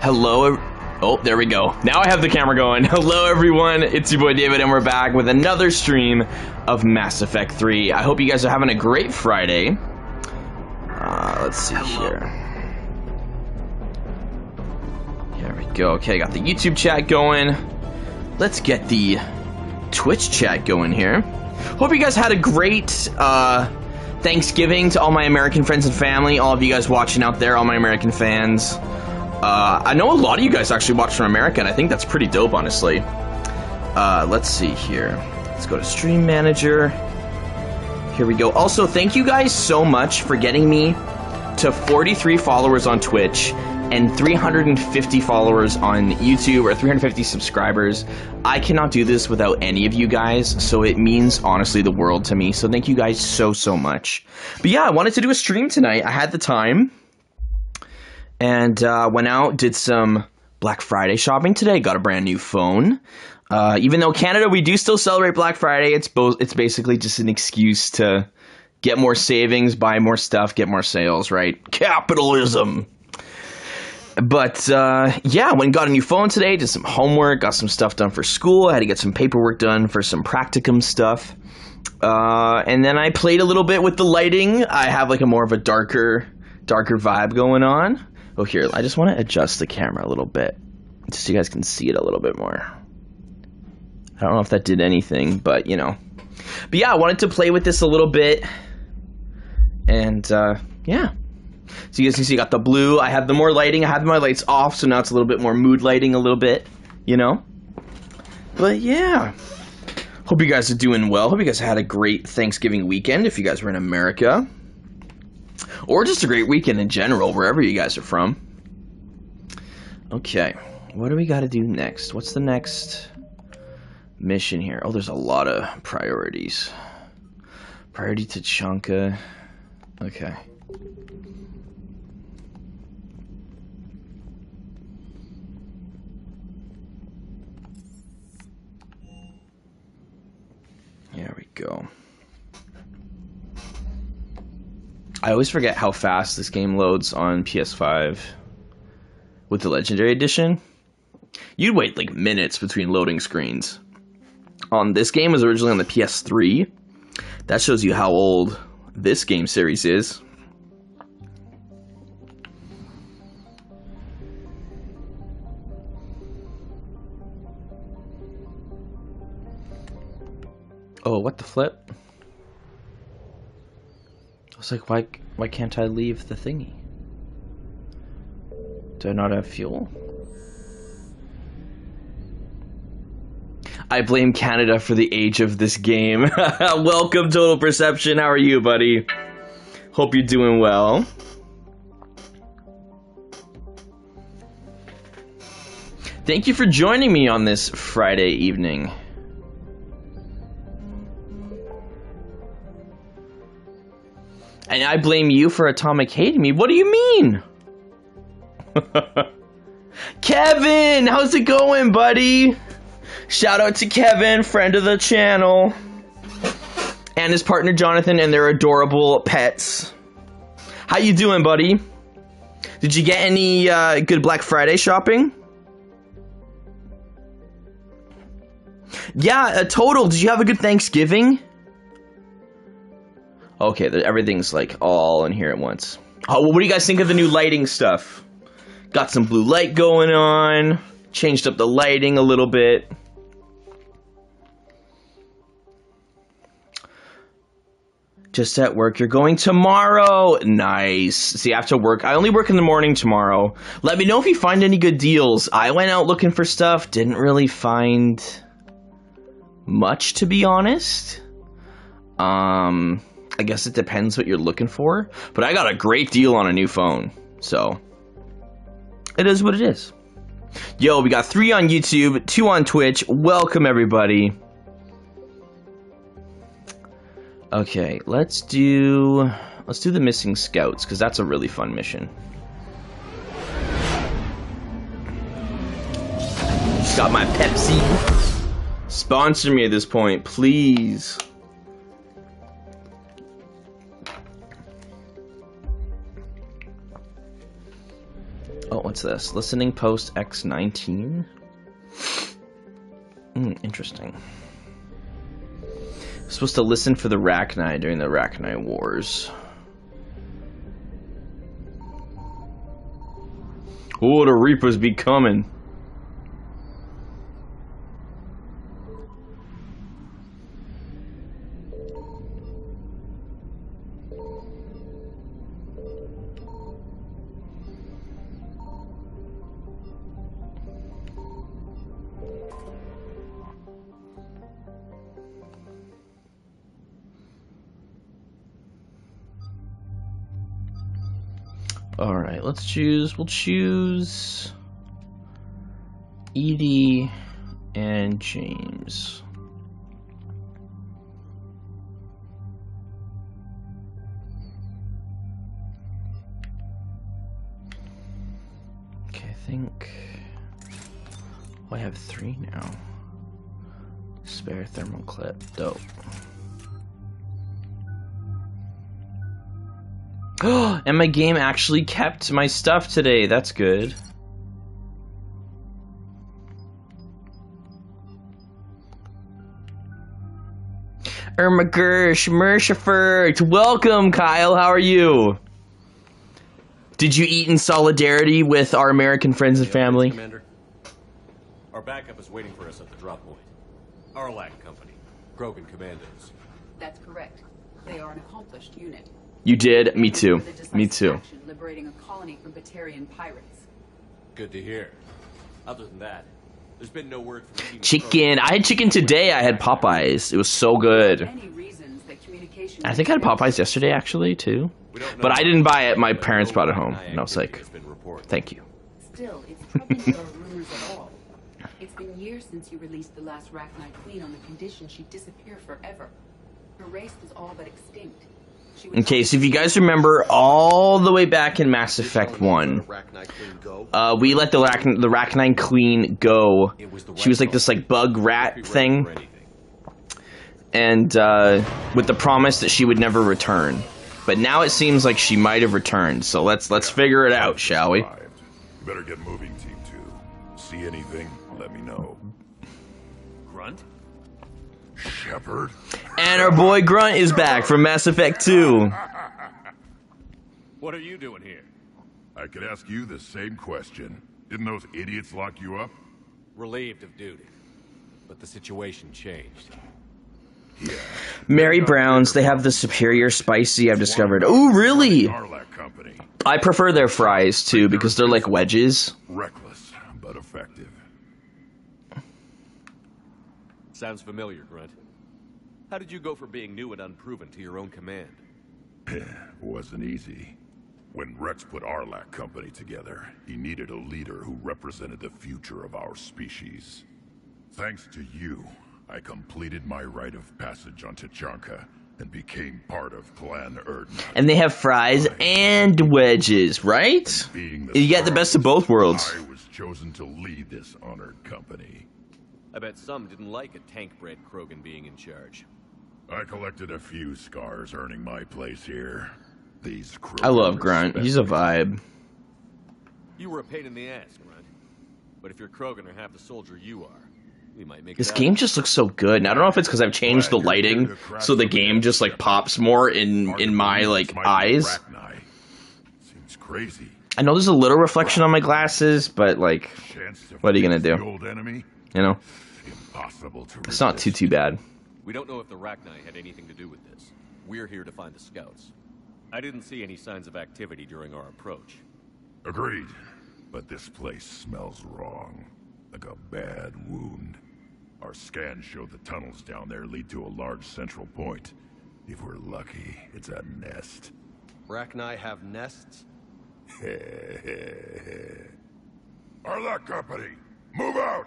Hello. Oh, there we go. Now I have the camera going. Hello, everyone. It's your boy David, and we're back with another stream of Mass Effect 3. I hope you guys are having a great Friday. Let's see here. Here we go. Okay, got the YouTube chat going. Let's get the Twitch chat going here. Hope you guys had a great Thanksgiving to all my American friends and family. All of you guys watching out there, all my American fans. I know a lot of you guys actually watch from America, and I think that's pretty dope, honestly. Let's see here. Let's go to Stream Manager. Here we go. Also, thank you guys so much for getting me to 43 followers on Twitch and 350 followers on YouTube, or 350 subscribers. I cannot do this without any of you guys, so it means, honestly, the world to me. So thank you guys so much. But yeah, I wanted to do a stream tonight. I had the time. And went out, did some Black Friday shopping today, got a brand new phone. Even though Canada, we do still celebrate Black Friday, it's basically just an excuse to get more savings, buy more stuff, get more sales, right? Capitalism! But, yeah, went and got a new phone today, did some homework, got some stuff done for school, I had to get some paperwork done for some practicum stuff. And then I played a little bit with the lighting. I have like a more of a darker vibe going on. Oh, here, I just want to adjust the camera a little bit, just so you guys can see it a little bit more. I don't know if that did anything, but, you know. But yeah, I wanted to play with this a little bit, and, yeah. So you guys can see I got the blue, I have the more lighting, I have my lights off, so now it's a little bit more mood lighting a little bit, you know? But yeah. Hope you guys are doing well, hope you guys had a great Thanksgiving weekend if you guys were in America. Or just a great weekend in general, wherever you guys are from. Okay, what do we got to do next? What's the next mission here? Oh, there's a lot of priorities. Priority to Chanka. Okay. There we go. I always forget how fast this game loads on PS5 with the Legendary Edition. You'd wait like minutes between loading screens. On this game was originally on the PS3. That shows you how old this game series is. Oh, what the flip? I was like, why can't I leave the thingy? Do I not have fuel? I blame Canada for the age of this game. Welcome, Total Perception. How are you, buddy? Hope you're doing well. Thank you for joining me on this Friday evening. And I blame you for Atomic hating me. What do you mean? Kevin, how's it going, buddy? Shout out to Kevin, friend of the channel. And his partner, Jonathan, and their adorable pets. How you doing, buddy? Did you get any good Black Friday shopping? Yeah, Total, did you have a good Thanksgiving? Okay, everything's like all in here at once. Oh, well, what do you guys think of the new lighting stuff? Got some blue light going on. Changed up the lighting a little bit. Just at work. You're going tomorrow. Nice. See, after work. I only work in the morning tomorrow. Let me know if you find any good deals. I went out looking for stuff. Didn't really find much, to be honest. I guess it depends what you're looking for, but I got a great deal on a new phone, so it is what it is. Yo, we got 3 on YouTube, 2 on Twitch. Welcome, everybody. Okay, let's do the missing scouts, because that's a really fun mission. Got my Pepsi. Sponsor me at this point, please. Oh, what's this? Listening post X19? Interesting. Supposed to listen for the Rachni during the Rachni Wars. Oh, the Reapers be coming. Alright, let's choose. We'll choose Edie and James. Okay, I think I have 3 now. Spare thermal clip. Dope. And my game actually kept my stuff today. That's good. Irma Gersh, Mershafert. Welcome, Kyle. How are you? Did you eat in solidarity with our American friends and family? Commander. Our backup is waiting for us at the drop point. Arlac Company, Krogan Commandos. That's correct. They are an accomplished unit. You did? Me too. Me too. Liberating a colony from Batarian pirates. Good to hear. Other than that, there's been no word from Team Chicken. I had chicken today. I had Popeyes. It was so good. Any reasons that communication I think I had Popeyes yesterday, actually, too. But I didn't buy it. My parents brought it home. And I was like, thank you. Still, it's troubling there are rumors at all. It's been years since you released the last Rachni Queen on the condition she'd disappear forever. Her race was all but extinct. Okay, so if you guys remember, all the way back in Mass Effect 1, we let the Rachni Queen go. She was like this bug rat thing, and with the promise that she would never return. But now it seems like she might have returned, so let's figure it out, shall we? Better get moving, Team 2. See anything, let me know. Grunt? Shepard? And our boy Grunt is back from Mass Effect 2. What are you doing here? I could ask you the same question. Didn't those idiots lock you up? Relieved of duty. But the situation changed. Yeah. Mary Brown's, they have the superior spicy, I've discovered. Oh, really? Arlac Company. I prefer their fries, too, because they're like wedges. Reckless, but effective. Sounds familiar, Grunt. How did you go from being new and unproven to your own command? Wasn't easy. When Rex put Arlac Company together, he needed a leader who represented the future of our species. Thanks to you, I completed my rite of passage on Tachanka and became part of Clan Erdnot. And they have fries and wedges, right? You get the best of both worlds. I was chosen to lead this honored company. I bet some didn't like a tank-bred Krogan being in charge. I collected a few scars earning my place here. These I love Grunt. He's a vibe. You were a pain in the ass, Grunt. But if you're Krogan or half the soldier you are, we might make this game just looks so good. And I don't know if it's because I've changed the lighting, so the game just pops more in my eyes. Seems crazy. I know there's a little reflection on my glasses, but what are you gonna do? You know, Impossible to it's not too bad. We don't know if the Rachni had anything to do with this. We're here to find the scouts. I didn't see any signs of activity during our approach. Agreed. But this place smells wrong. Like a bad wound. Our scans show the tunnels down there lead to a large central point. If we're lucky, it's a nest. Rachni have nests? Arlac Company, move out!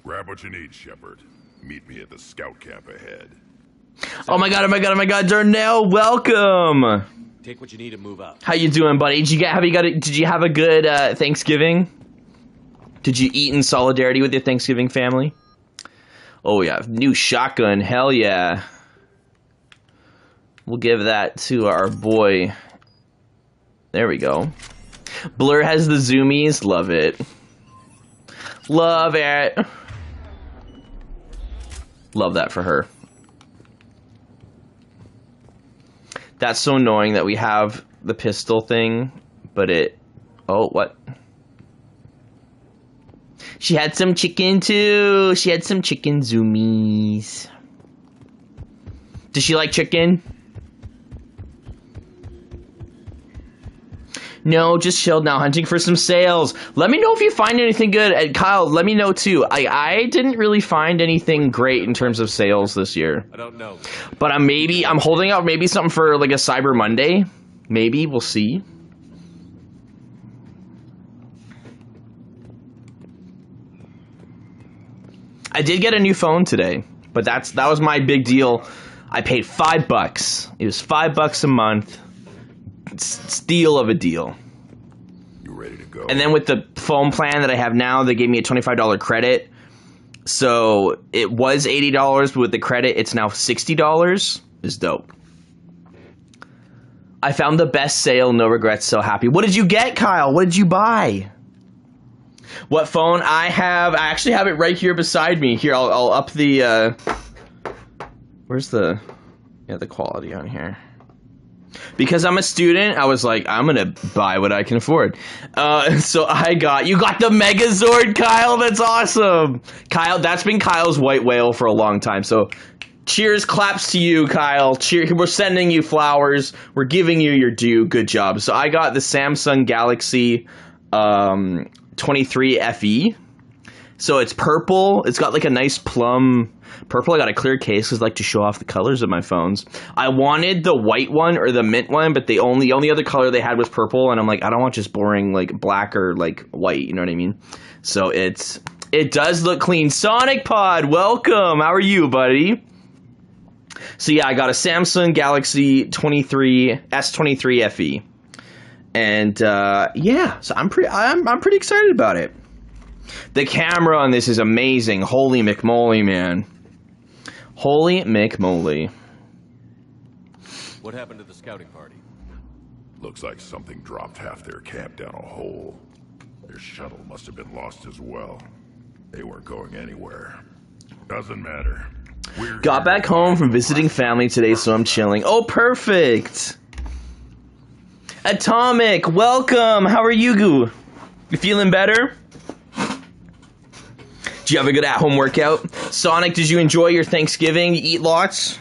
Grab what you need, Shepard. Meet me at the scout camp ahead. Oh my god, oh my god, oh my god, Darnell, welcome! Take what you need and move out. How you doing, buddy? Did you have a good Thanksgiving? Did you eat in solidarity with your Thanksgiving family? Oh yeah, new shotgun, hell yeah. We'll give that to our boy. There we go. Blur has the zoomies. Love it. Love it. Love that for her. That's so annoying that we have the pistol thing, but it... Oh, what? She had some chicken, too. She had some chicken zoomies. Does she like chicken? No, just chilled now, hunting for some sales. Let me know if you find anything good. And Kyle, let me know, too. I didn't really find anything great in terms of sales this year. I don't know. But I'm holding out maybe something for, like, a Cyber Monday. Maybe, we'll see. I did get a new phone today, but that was my big deal. I paid $5. It was $5 a month. Steal of a deal. You ready to go? And then with the phone plan that I have now, they gave me a $25 credit. So it was $80, but with the credit, it's now $60. It's dope. I found the best sale, no regrets, so happy. What did you get, Kyle? What did you buy? What phone I have? I actually have it right here beside me. Here, I'll up the, where's the, yeah, the quality on here. Because I'm a student, I was like, I'm gonna buy what I can afford. So you got the Megazord, Kyle. That's awesome. Kyle, that's been Kyle's white whale for a long time. So cheers, claps to you, Kyle. We're sending you flowers. We're giving you your due. Good job. So I got the Samsung Galaxy 23 FE. So it's purple. It's got like a nice plum purple. I got a clear case because I like to show off the colors of my phones. I wanted the white one or the mint one, but the only other color they had was purple, and I'm like, I don't want just boring like black or like white, you know what I mean? So it does look clean. Sonic Pod, welcome. How are you, buddy? So yeah, I got a Samsung Galaxy S23 FE. And yeah, so I'm pretty excited about it. The camera on this is amazing. Holy McMoly, man. Holy McMoly. What happened to the scouting party? Looks like something dropped half their camp down a hole. Their shuttle must have been lost as well. They weren't going anywhere. Doesn't matter. Got back home from visiting family today, so I'm chilling. Oh, perfect. Atomic, welcome. How are you, Goo? You feeling better? Did you have a good at-home workout? Sonic, did you enjoy your Thanksgiving? You eat lots?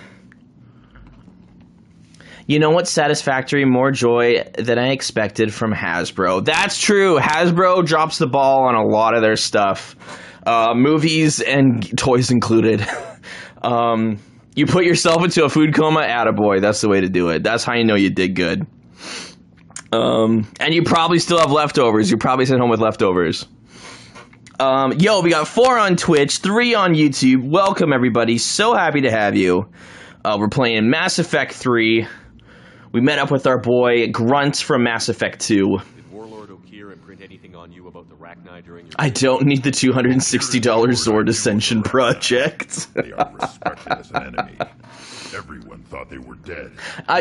You know what's satisfactory? More joy than I expected from Hasbro. That's true. Hasbro drops the ball on a lot of their stuff. Movies and toys included. You put yourself into a food coma? Attaboy. That's the way to do it. That's how you know you did good. And you probably still have leftovers. You're probably sent home with leftovers. Yo, we got 4 on Twitch, 3 on YouTube. Welcome, everybody. So happy to have you. We're playing Mass Effect 3. We met up with our boy Grunt from Mass Effect 2. Did Warlord O'Keefe imprint anything on you about the Rachni during your... I don't need the $260 Zord Ascension project. They are respected as an enemy. Everyone thought they were dead.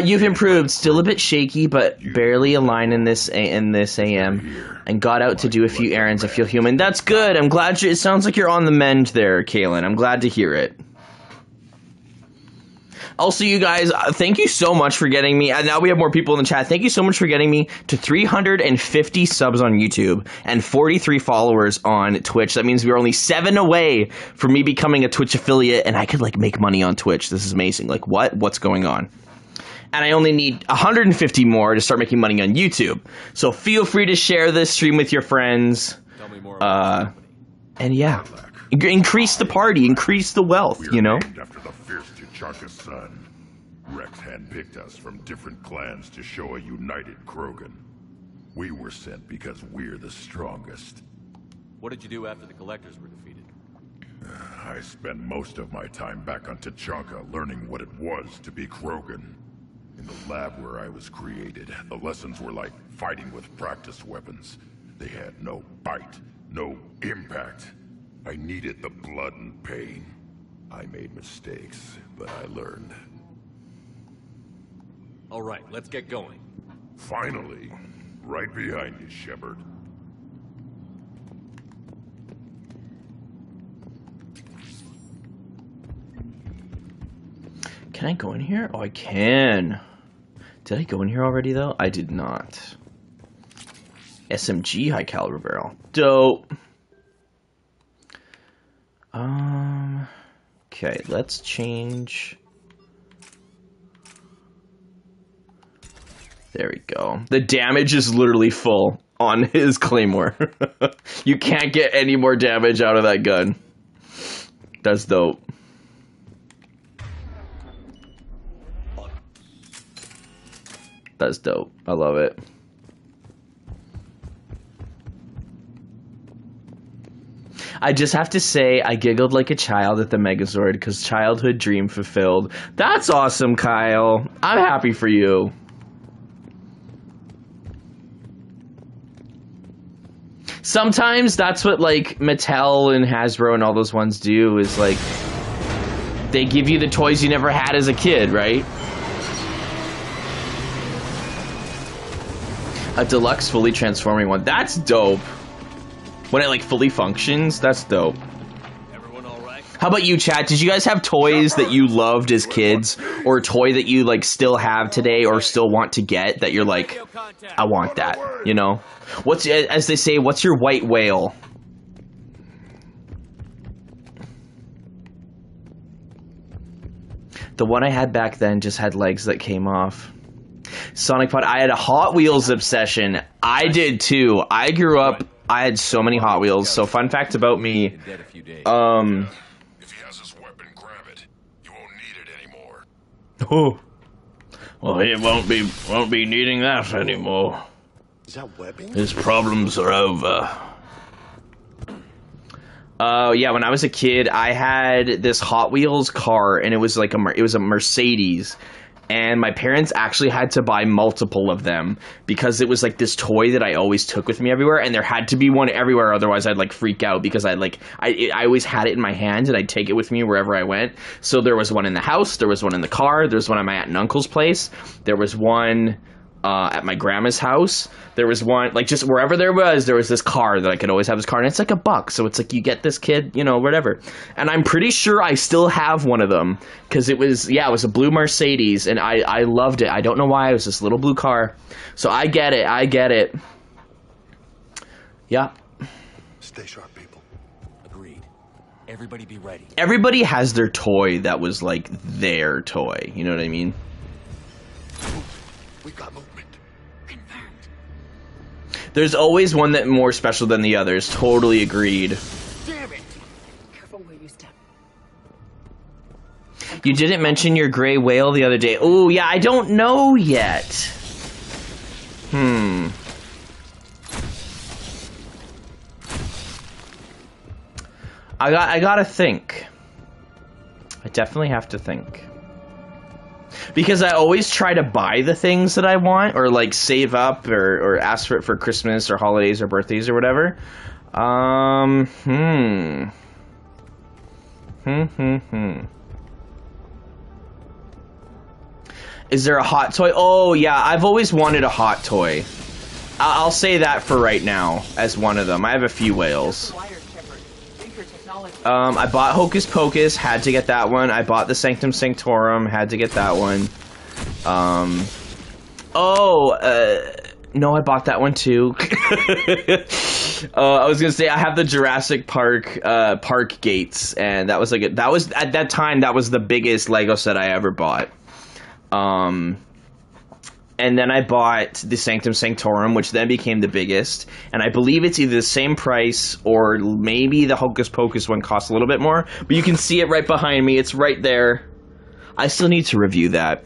You've improved. Still a bit shaky, but barely a line in this AM. And got out to do a few errands. I feel human. That's good. I'm glad it sounds like you're on the mend there, Kaylin. I'm glad to hear it. Also, you guys, thank you so much for getting me, and now we have more people in the chat, thank you so much for getting me to 350 subs on YouTube and 43 followers on Twitch. That means we're only 7 away from me becoming a Twitch affiliate, and I could, like, make money on Twitch. This is amazing. Like, what? What's going on? And I only need 150 more to start making money on YouTube. So feel free to share this stream with your friends. Tell me more about and yeah, increase the party, increase the wealth, you know? After the fierce T'Chaka's son, Rex handpicked us from different clans to show a united Krogan. We were sent because we're the strongest. What did you do after the Collectors were defeated? I spent most of my time back on T'Chaka learning what it was to be Krogan. In the lab where I was created, the lessons were like fighting with practice weapons. They had no bite, no impact. I needed the blood and pain. I made mistakes, but I learned. All right, let's get going. Finally, Right behind you, Shepard. Can I go in here? Oh, I can. Did I go in here already, though? I did not. SMG high caliber barrel. Dope. Okay, let's change. There we go. The damage is literally full on his claymore. You can't get any more damage out of that gun. That's dope. That's dope. I love it. I just have to say, I giggled like a child at the Megazord because childhood dream fulfilled. That's awesome, Kyle. I'm happy for you. Sometimes that's what, like, Mattel and Hasbro and all those ones do, is, like, they give you the toys you never had as a kid, right? A deluxe fully transforming one. That's dope. When it, like, fully functions, that's dope. Everyone all right? How about you, chat? Did you guys have toys that you loved as kids? Or a toy that you, like, still have today or still want to get that you're like, I want that, you know? What's, as they say, what's your white whale? The one I had back then just had legs that came off. Sonic Pod, I had a Hot Wheels obsession. I did too. I grew up, I had so many Hot Wheels. So fun fact about me, If he has his weapon, grab it. You won't need it anymore. oh, well, he won't be needing that anymore. Is that webbing? His problems are over. Yeah, when I was a kid, I had this Hot Wheels car, and it was like it was a Mercedes. And my parents actually had to buy multiple of them because it was like this toy that I always took with me everywhere, and there had to be one everywhere, otherwise I'd like freak out because I always had it in my hand and I'd take it with me wherever I went. So there was one in the house, there was one in the car, there was one at my aunt and uncle's place, there was one at my grandma's house, there was one, like, just wherever there was this car that I could always have this car, and it's like $1, so it's like you get this kid, you know, whatever. And I'm pretty sure I still have one of them, because it was a blue Mercedes, and I loved it. I don't know why, it was this little blue car. So I get it. Yeah. Stay sharp, people. Agreed. Everybody be ready. Everybody has their toy that was, like, their toy, you know what I mean? We got movement. There's always one that more special than the others. Totally agreed. Damn it! Careful where you step. You didn't mention your gray whale the other day. Oh, yeah, I don't know yet. I gotta think. I definitely have to think. Because I always try to buy the things that I want, or like save up, or ask for it for Christmas or holidays or birthdays or whatever. Is there a hot toy? Oh yeah, I've always wanted a hot toy. I'll say that for right now as one of them. I have a few whales. I bought Hocus Pocus, had to get that one. I bought the Sanctum Sanctorum, had to get that one. No, I bought that one too. I was gonna say I have the Jurassic Park park gates, and that was like that was at that time that was the biggest Lego set I ever bought. And then I bought the Sanctum Sanctorum, which then became the biggest. And I believe it's either the same price or maybe the Hocus Pocus one costs a little bit more. But you can see it right behind me. It's right there. I still need to review that.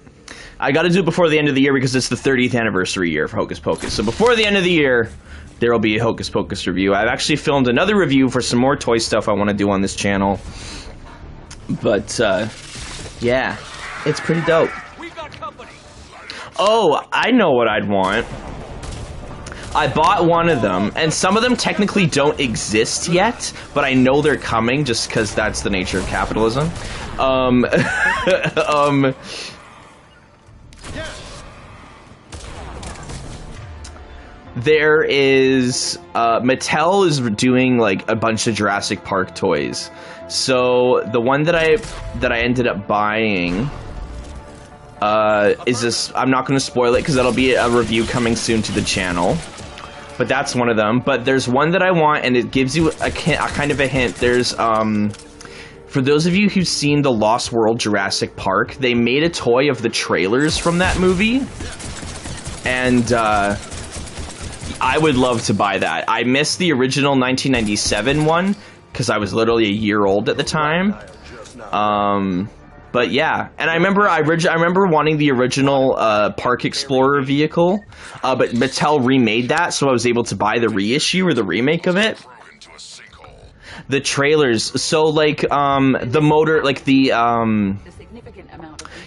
I got to do it before the end of the year because it's the 30th anniversary year for Hocus Pocus. So before the end of the year, there will be a Hocus Pocus review. I've actually filmed another review for some more toy stuff I want to do on this channel. But, yeah, it's pretty dope. Oh, I know what I'd want. I bought one of them, and some of them technically don't exist yet, but I know they're coming just because that's the nature of capitalism. there is Mattel is doing like a bunch of Jurassic Park toys. So the one that I ended up buying is this. I'm not going to spoil it because that'll be a review coming soon to the channel. But that's one of them. But there's one that I want, and it gives you a kind of a hint. There's for those of you who've seen the Lost World Jurassic Park, they made a toy of the trailers from that movie, and I would love to buy that. I missed the original 1997 one because I was literally a year old at the time. But yeah, and I remember wanting the original Park Explorer vehicle, but Mattel remade that, so I was able to buy the reissue or the remake of it. The trailers, so like the motor, like the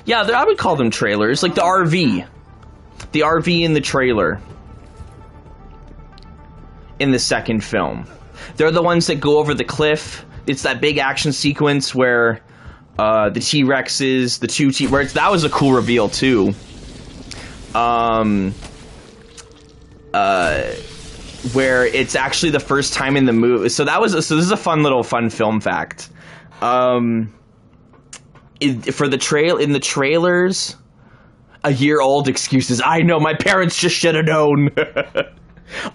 yeah, I would call them trailers, like the RV in the trailer in the second film. They're the ones that go over the cliff. It's that big action sequence where the T-Rexes, the two T-Rexes, that was a cool reveal too. Where it's actually the first time in the movie. So this is a fun film fact. In the trailers, a year old excuses. I know, my parents just should have known.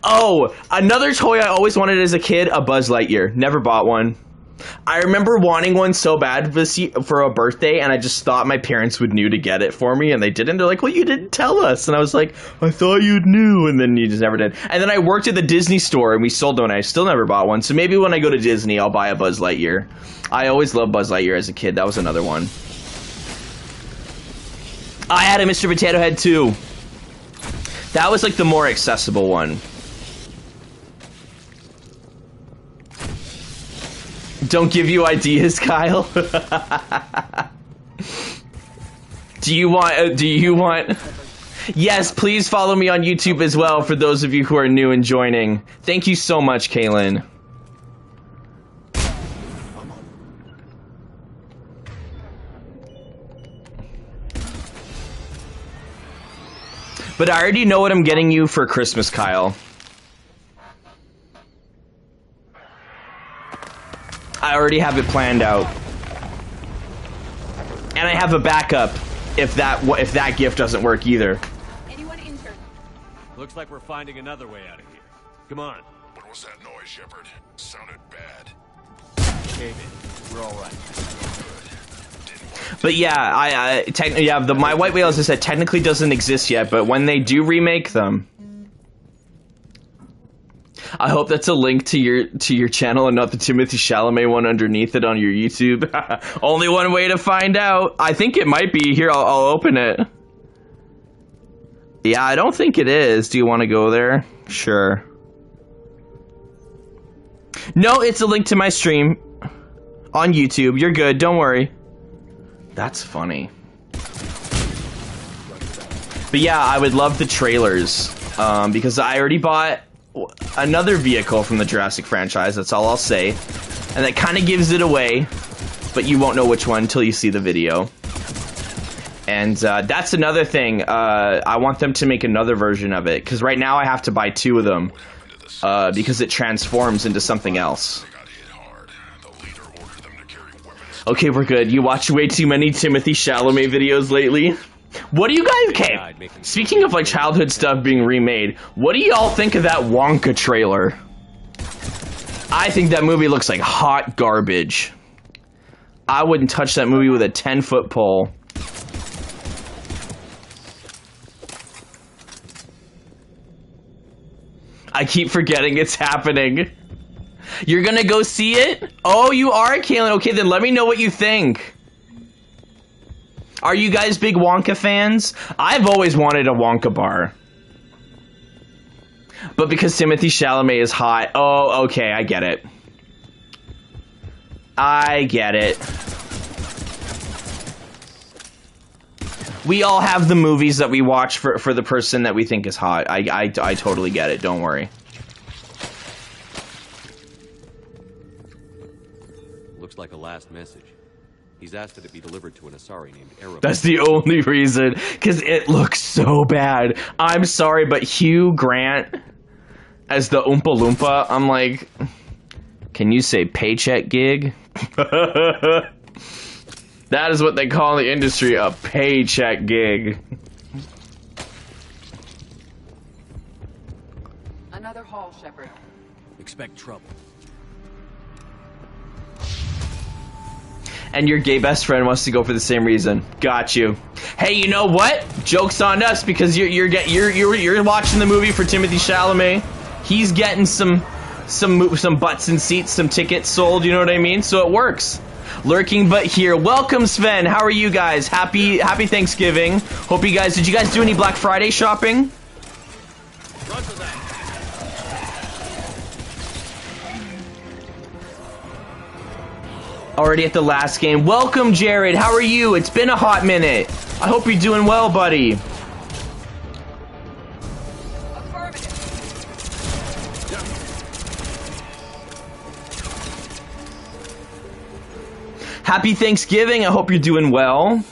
Oh, another toy I always wanted as a kid, a Buzz Lightyear. Never bought one. I remember wanting one so bad for a birthday, and I just thought my parents would knew to get it for me, and they didn't. They're like, well, you didn't tell us. And I was like, I thought you knew, and then you just never did. And then I worked at the Disney store, and we sold them, and I still never bought one. So maybe when I go to Disney, I'll buy a Buzz Lightyear. I always loved Buzz Lightyear as a kid. That was another one. I had a Mr. Potato Head, too. That was like the more accessible one. Don't give you ideas, Kyle. Do you want Yes, please follow me on YouTube as well for those of you who are new and joining. Thank you so much, Kaylin. But I already know what I'm getting you for Christmas, Kyle. I already have it planned out. And I have a backup if that gift doesn't work either. Anyone injured? Looks like we're finding another way out of here. Come on. What was that noise, Shepard? Sounded bad. Cave in. We're all right. But yeah, my White Whale, as I said, technically doesn't exist yet, but when they do remake them, I hope that's a link to your channel and not the Timothée Chalamet one underneath it on your YouTube. Only one way to find out. I think it might be. Here, I'll open it. Yeah, I don't think it is. Do you want to go there? Sure. No, it's a link to my stream on YouTube. You're good. Don't worry. That's funny. But yeah, I would love the trailers because I already bought another vehicle from the Jurassic franchise. That's all I'll say. And that kind of gives it away, but you won't know which one until you see the video. And that's another thing. I want them to make another version of it, because right now I have to buy 2 of them because it transforms into something else. Okay, we're good. You watch way too many Timothée Chalamet videos lately. What do you guys... Okay, speaking of like childhood stuff being remade, what do y'all think of that Wonka trailer? I think that movie looks like hot garbage. I wouldn't touch that movie with a 10-foot pole. I keep forgetting it's happening. You're gonna go see it? Oh, you are, Kaylin. Okay, then let me know what you think. Are you guys big Wonka fans? I've always wanted a Wonka bar. But because Timothée Chalamet is hot... Oh, okay, I get it. I get it. We all have the movies that we watch for the person that we think is hot. I totally get it, don't worry. Looks like a last message. He's asked that it be delivered to an Asari named Arrow. That's the only reason, because it looks so bad. I'm sorry, but Hugh Grant as the Oompa Loompa. I'm like, can you say paycheck gig? That is what they call in the industry, a paycheck gig. Another haul, Shepard. Expect trouble. And your gay best friend wants to go for the same reason. Got you. Hey, you know what? Joke's on us because you're watching the movie for Timothée Chalamet. He's getting some butts and seats, some tickets sold. You know what I mean? So it works. Lurking but here. Welcome, Sven. How are you guys? Happy Thanksgiving. Hope you guys. Did you guys do any Black Friday shopping? Already at the last game. Welcome, Jared. How are you? It's been a hot minute. I hope you're doing well, buddy. Happy Thanksgiving. I hope you're doing well.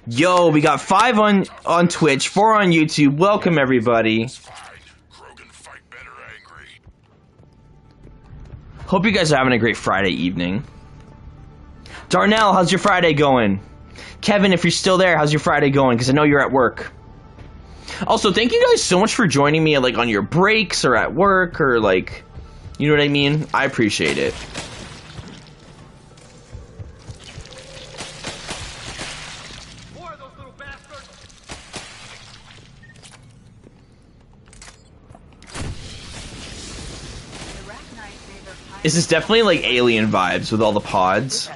Yo, we got 5 on Twitch, 4 on YouTube. Welcome, everybody. Hope you guys are having a great Friday evening. Darnell, how's your Friday going? Kevin, if you're still there, how's your Friday going? Because I know you're at work. Also, thank you guys so much for joining me like on your breaks or at work or like, you know what I mean? I appreciate it. This is definitely like alien vibes with all the pods.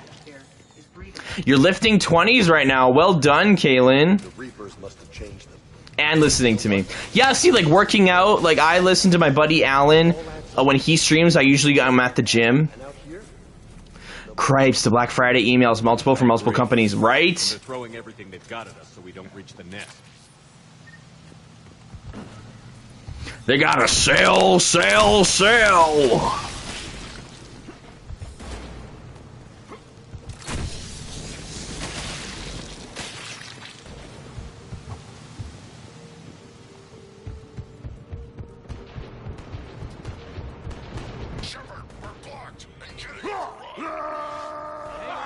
You're lifting 20s right now. Well done, Kaylin. The Reapers must have changed them. And listening to me. Yeah, see, like working out, like I listen to my buddy Alan when he streams. I'm at the gym. Cripes, the Black Friday emails, multiple from multiple companies, right? They're throwing everything they've got at us so we don't reach the net. They gotta sell.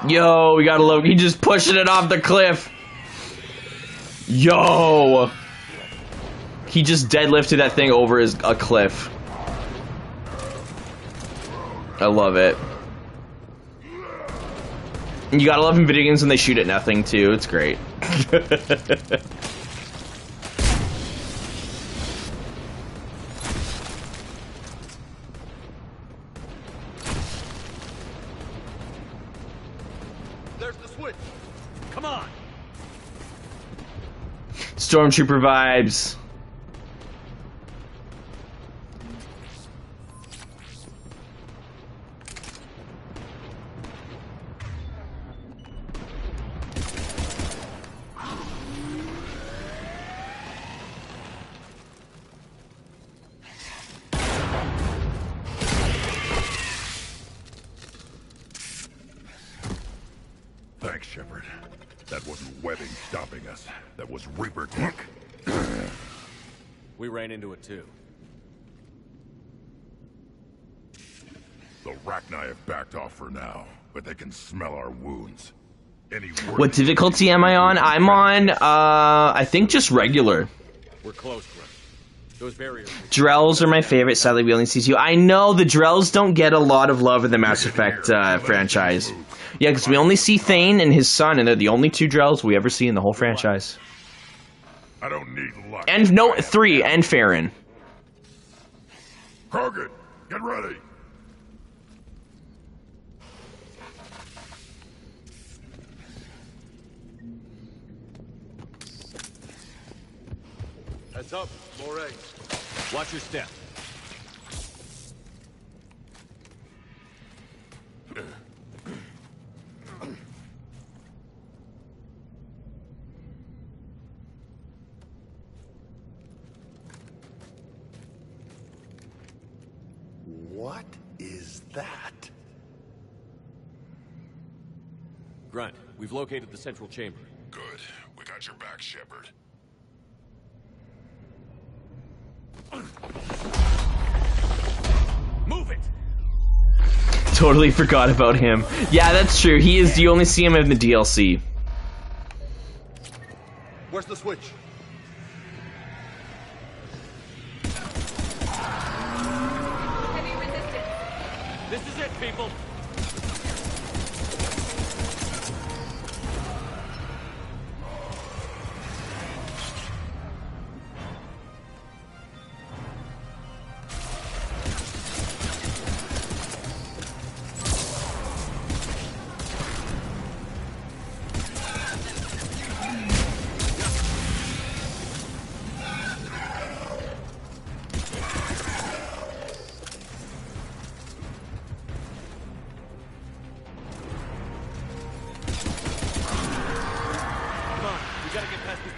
Yo, we got a low. He just pushing it off the cliff. Yo. He just deadlifted that thing over a cliff. I love it. You gotta love in video games when they shoot at nothing, too. It's great. There's the switch. Come on. Stormtrooper vibes. Thanks, Shepard. That wasn't webbing stopping us. That was Reaper tech. We ran into it too. The Rachni have backed off for now, but they can smell our wounds. What difficulty am I on? I'm on, I think just regular. We're close, Grim. Those barriers. Drells are my favorite. Sadly, we only see 2. I know the Drells don't get a lot of love in the Mass Effect franchise. Yeah, because we only see Thane and his son, and they're the only 2 Drells we ever see in the whole franchise. I don't need luck. And no, 3, and Farron. Krogan, get ready! Heads up, Moray. Watch your step. What is that? Grunt, we've located the central chamber. Good. We got your back, Shepard. Move it! Totally forgot about him. Yeah, that's true. He is. You only see him in the DLC. Where's the switch? Heavy resistance. This is it, people!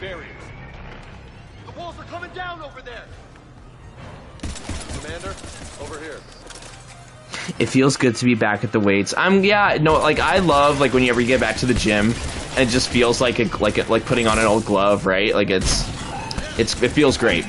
Barriers. The walls are coming down over there! Commander, over here. It feels good to be back at the weights. Yeah, no, like I love like whenever you get back to the gym, and it just feels like like putting on an old glove, right? Like it feels great.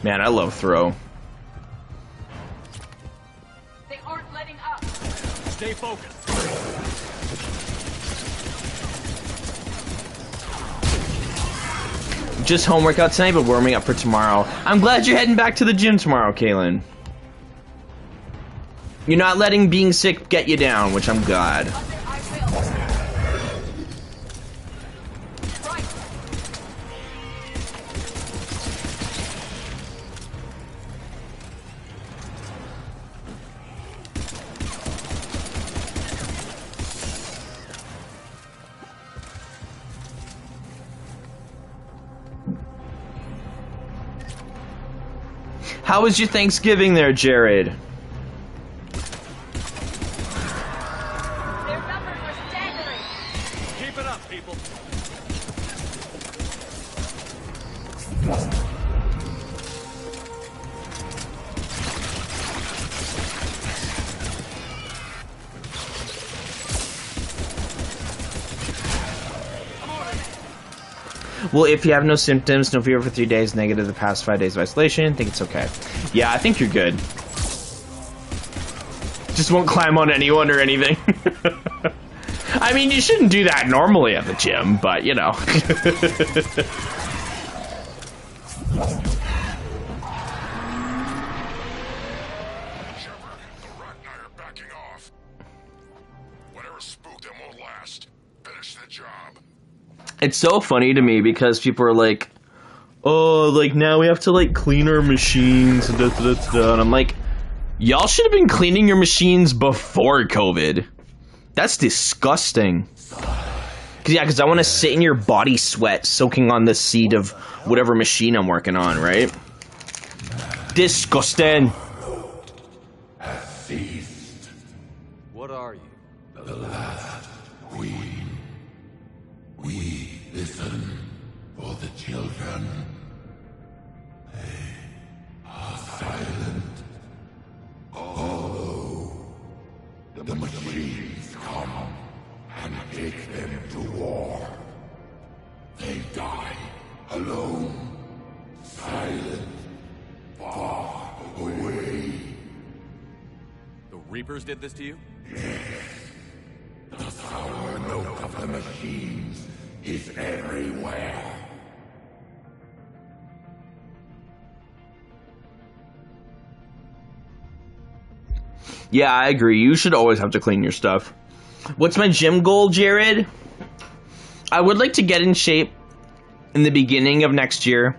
Man, I love throw. They aren't letting up. Stay focused. Just home workout tonight, but warming up for tomorrow. I'm glad you're heading back to the gym tomorrow, Kaylin. You're not letting being sick get you down, which I'm glad. I will. Right. How was your Thanksgiving there, Jared? Their numbers are staggering. Keep it up, people. Well, if you have no symptoms, no fever for 3 days, negative the past 5 days of isolation, I think it's okay. Yeah, I think you're good. Just won't climb on anyone or anything. I mean, you shouldn't do that normally at the gym, but you know. Shepard, the Rat and I are backing off. Whatever spooked them won't last. Finish the job. It's so funny to me because people are like, oh, like now we have to like clean our machines, and I'm like, y'all should have been cleaning your machines before COVID. That's disgusting. Because I want to sit in your body sweat soaking on the seat of whatever machine I'm working on, right? Disgusting. What are you? The last queen. We listen for the children. They are silent. Although the machines come and take them to war, they die alone, silent, far away. The Reapers did this to you? The sour note of the machines is everywhere. Yeah, I agree. You should always have to clean your stuff. What's my gym goal, Jared? I would like to get in shape in the beginning of next year.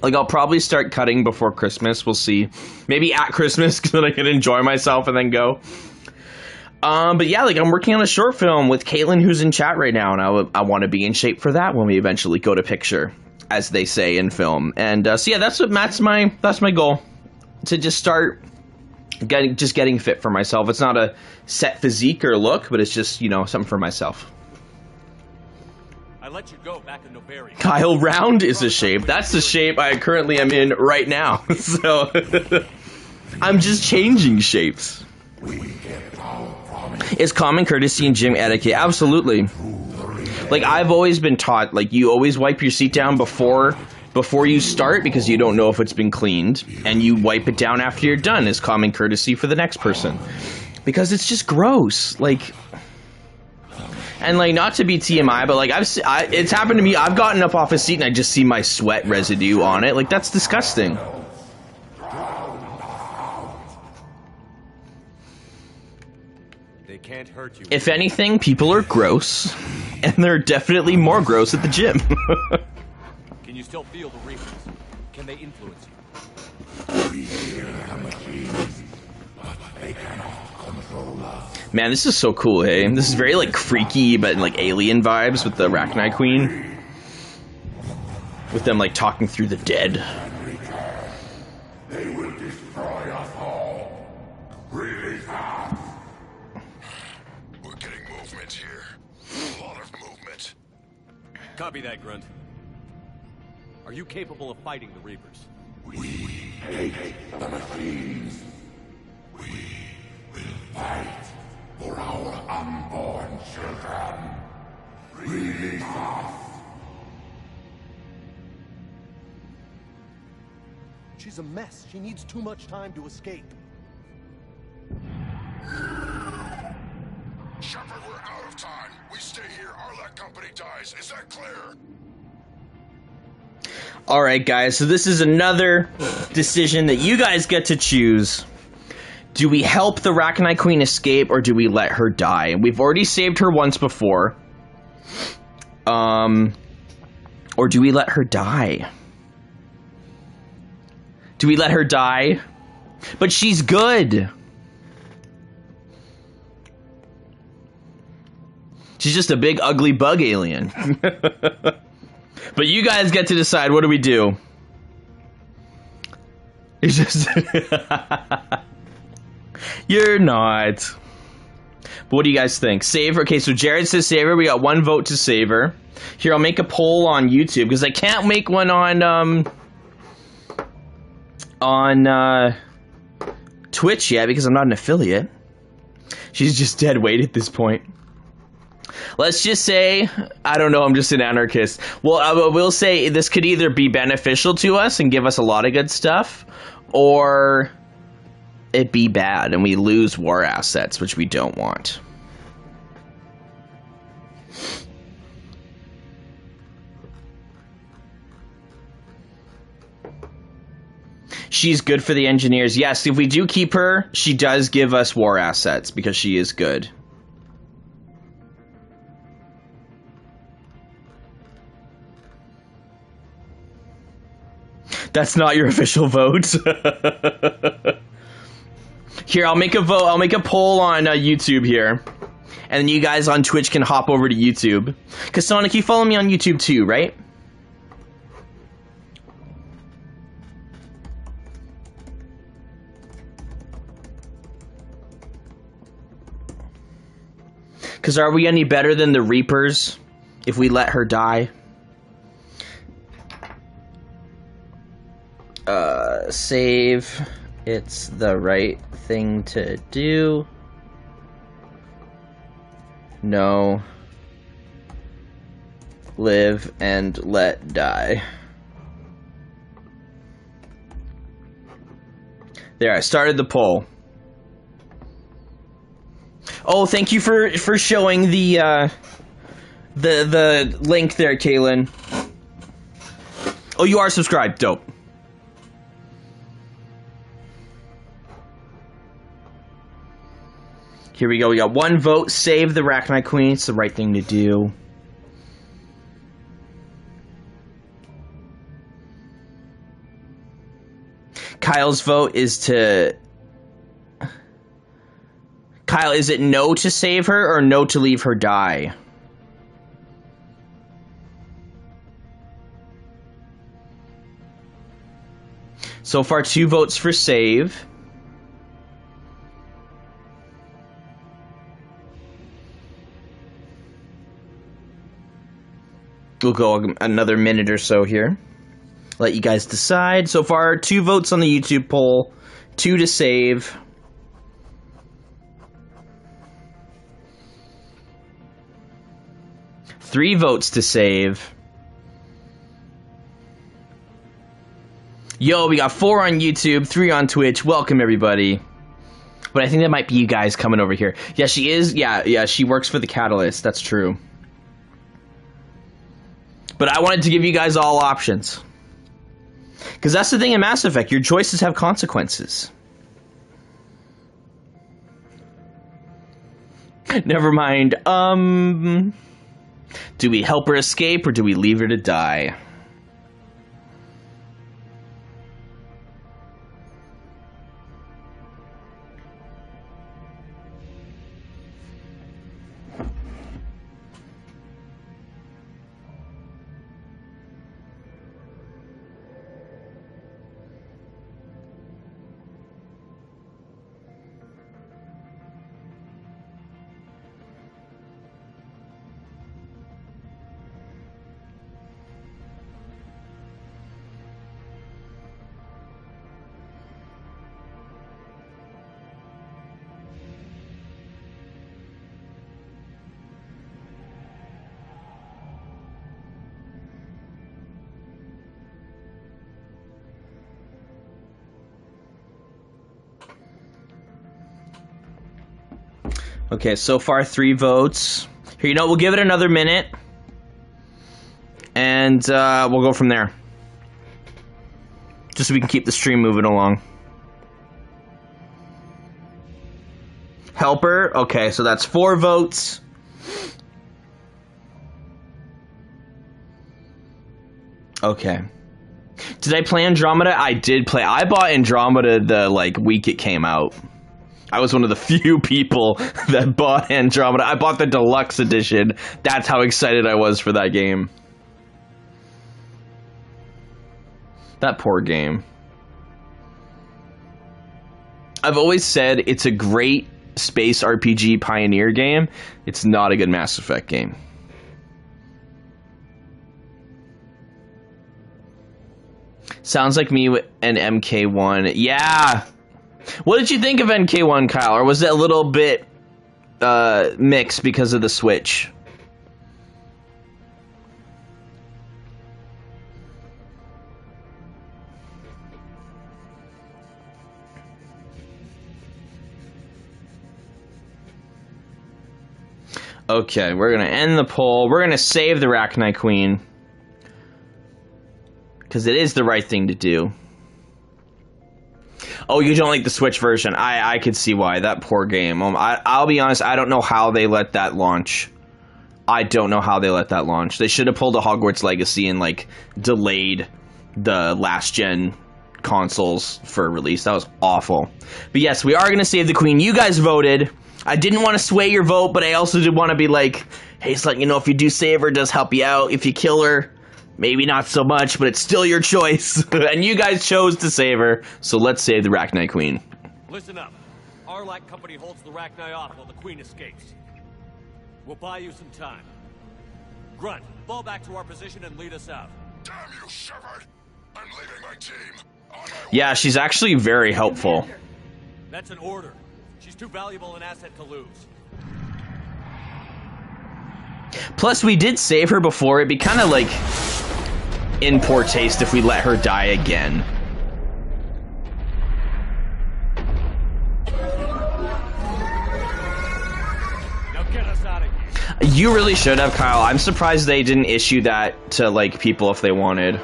Like, I'll probably start cutting before Christmas. We'll see. Maybe at Christmas, because then I can enjoy myself and then go. But yeah, like, I'm working on a short film with Caitlin, who's in chat right now, and I want to be in shape for that when we eventually go to picture, as they say in film. And so yeah, that's my goal, to just start getting fit for myself. It's not a set physique or look, but it's just, you know, something for myself. I let you go back in Novaria. Kyle, round is a shape. That's the shape I currently am in right now. So I'm just changing shapes. Is common courtesy and gym etiquette? Absolutely. Like, I've always been taught, like, you always wipe your seat down before you start, because you don't know if it's been cleaned, and you wipe it down after you're done as common courtesy for the next person, because it's just gross. Like, and like, not to be TMI, but like, it's happened to me. I've gotten up off a seat and I just see my sweat residue on it. Like, that's disgusting. They can't hurt you. If anything, people are gross, and they're definitely more gross at the gym. Can you still feel the Reapers? Can they influence you? Man, this is so cool, hey? This is very, like, freaky, but, like, alien vibes with the Arachnite Queen. With them, like, talking through the dead. They will destroy us all. Really fast. We're getting movement here. A lot of movement. Copy that, Grunt. Are you capable of fighting the Reapers? We hate the machines. We will fight for our unborn children. Release us. She's a mess. She needs too much time to escape. Shepard, we're out of time. We stay here, Arlec Company dies. Is that clear? Alright, guys, so this is another decision that you guys get to choose. Do we help the Arachnite Queen escape, or do we let her die? We've already saved her once before. Or do we let her die? Do we let her die? But she's good. She's just a big, ugly bug alien. But you guys get to decide. What do we do? It's just... You're not. But what do you guys think? Save her. Okay, so Jared says save her. We got one vote to save her. Here, I'll make a poll on YouTube, because I can't make one on Twitch yet, because I'm not an affiliate. She's just dead weight at this point. Let's just say, I don't know, I'm just an anarchist. Well, I will say this could either be beneficial to us and give us a lot of good stuff, or it be bad and we lose war assets, which we don't want. She's good for the engineers. Yes, if we do keep her, she does give us war assets because she is good. That's not your official vote. Here, I'll make a vote. I'll make a poll on YouTube here. And then you guys on Twitch can hop over to YouTube. Because Sonic, you follow me on YouTube too, right? Because are we any better than the Reapers if we let her die? Save. It's the right thing to do. No. Live and let die. There, I started the poll. Oh, thank you for showing the link there, Kaylin. Oh, you are subscribed. Dope. Here we go. We got 1 vote. Save the Arachnite Queen. It's the right thing to do. Kyle's vote is to... Kyle, is it no to save her or no to leave her die? So far, 2 votes for save. We'll go another minute or so here. Let you guys decide. So far, 2 votes on the YouTube poll, 2 to save. Three votes to save. Yo, we got 4 on YouTube, 3 on Twitch. Welcome, everybody. But I think that might be you guys coming over here. Yeah, she is. Yeah, she works for the Catalyst. That's true. But I wanted to give you guys all options. Because that's the thing in Mass Effect. Your choices have consequences. Never mind. Do we help her escape or do we leave her to die? Okay, so far 3 votes. Here, you know, we'll give it another minute. And we'll go from there. Just so we can keep the stream moving along. Helper. Okay, so that's 4 votes. Okay. Did I play Andromeda? I did play. I bought Andromeda the, week it came out. I was one of the few people that bought Andromeda. I bought the deluxe edition. That's how excited I was for that game. That poor game. I've always said it's a great space RPG Pioneer game. It's not a good Mass Effect game. Sounds like me with an MK1. Yeah! What did you think of NK1, Kyle? Or was it a little bit mixed because of the Switch? Okay, we're gonna end the poll. We're gonna save the Arachnite Queen. Because it is the right thing to do. Oh, you don't like the Switch version. I could see why. That poor game. I'll be honest, I don't know how they let that launch. I don't know how they let that launch. They should have pulled a Hogwarts Legacy and, delayed the last-gen consoles for release. That was awful. But yes, we are going to save the Queen. You guys voted. I didn't want to sway your vote, but I also did want to be like, hey, it's you know, if you do save her, it does help you out. If you kill her, maybe not so much, but it's still your choice. And you guys chose to save her, so let's save the Arachnite Queen. Listen up. Arlac Company holds the Arachnite off while the Queen escapes. We'll buy you some time. Grunt, fall back to our position and lead us out. Damn you, Shepard! I'm leaving my team. Yeah, she's actually very helpful. That's an order. She's too valuable an asset to lose. Plus, we did save her before. It'd be kind of in poor taste if we let her die again. Now get us out of here. You really should have, Kyle. I'm surprised they didn't issue that to people if they wanted.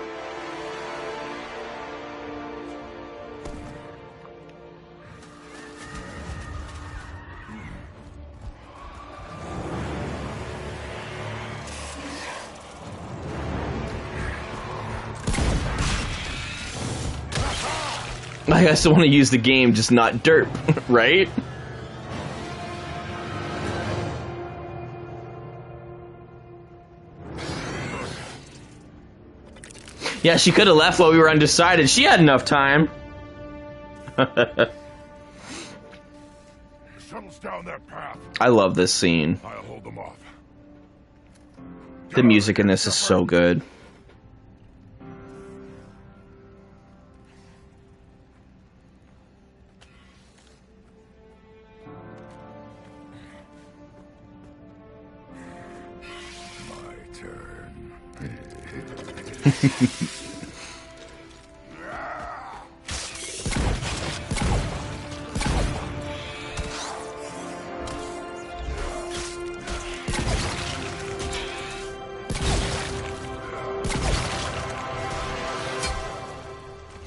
I guess I want to use the game, just not derp, right? Yeah, she could have left while we were undecided. She had enough time. Shuttles down that path. I love this scene. I'll hold them off. The music in this is so good. My turn.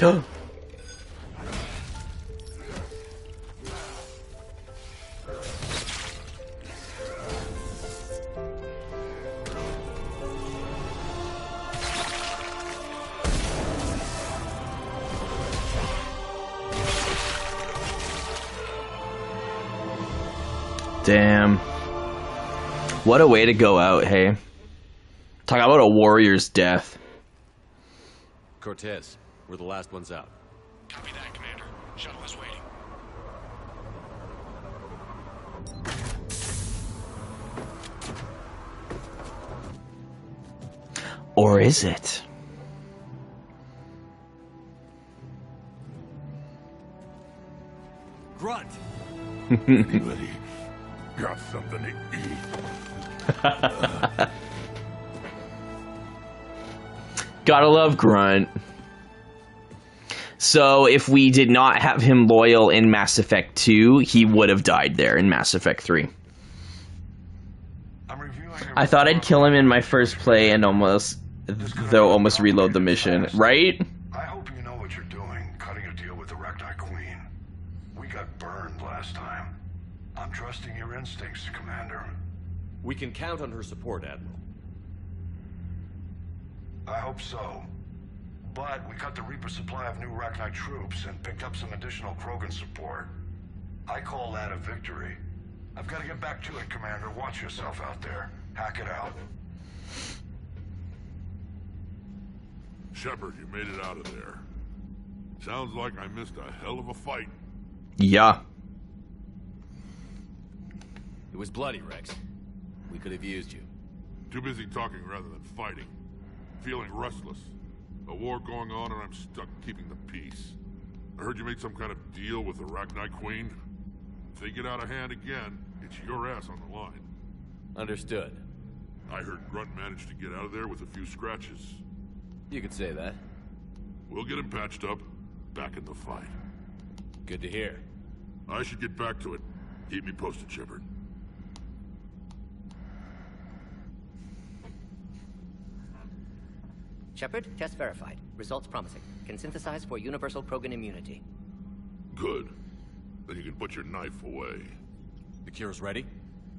Oh. Damn. What a way to go out, hey? Talk about a warrior's death. Cortez, we're the last ones out. Copy that, Commander. Shuttle is waiting. Or is it? Grunt! Anybody got something to eat? Gotta love Grunt. So if we did not have him loyal in Mass Effect 2, he would have died there in Mass Effect 3. I thought I'd kill him in my first play and almost reload the mission, right? I hope you know what you're doing, cutting a deal with the Rachni Queen. We got burned last time. I'm trusting your instincts, Commander. We can count on her support, Admiral. I hope so. But we cut the Reaper supply of new Rachni troops and picked up some additional Krogan support. I call that a victory. I've got to get back to it, Commander. Watch yourself out there. Hack it out. Shepard, you made it out of there. Sounds like I missed a hell of a fight. Yeah. It was bloody, Rex. We could have used you. Too busy talking rather than fighting. Feeling restless. A war going on and I'm stuck keeping the peace. I heard you made some kind of deal with the Rachni Queen. If they get out of hand again, it's your ass on the line. Understood. I heard Grunt managed to get out of there with a few scratches. You could say that. We'll get him patched up, back in the fight. Good to hear. I should get back to it. Keep me posted, Shepard. Shepard, test verified. Results promising. Can synthesize for universal Krogan immunity. Good. Then you can put your knife away. The cure's ready?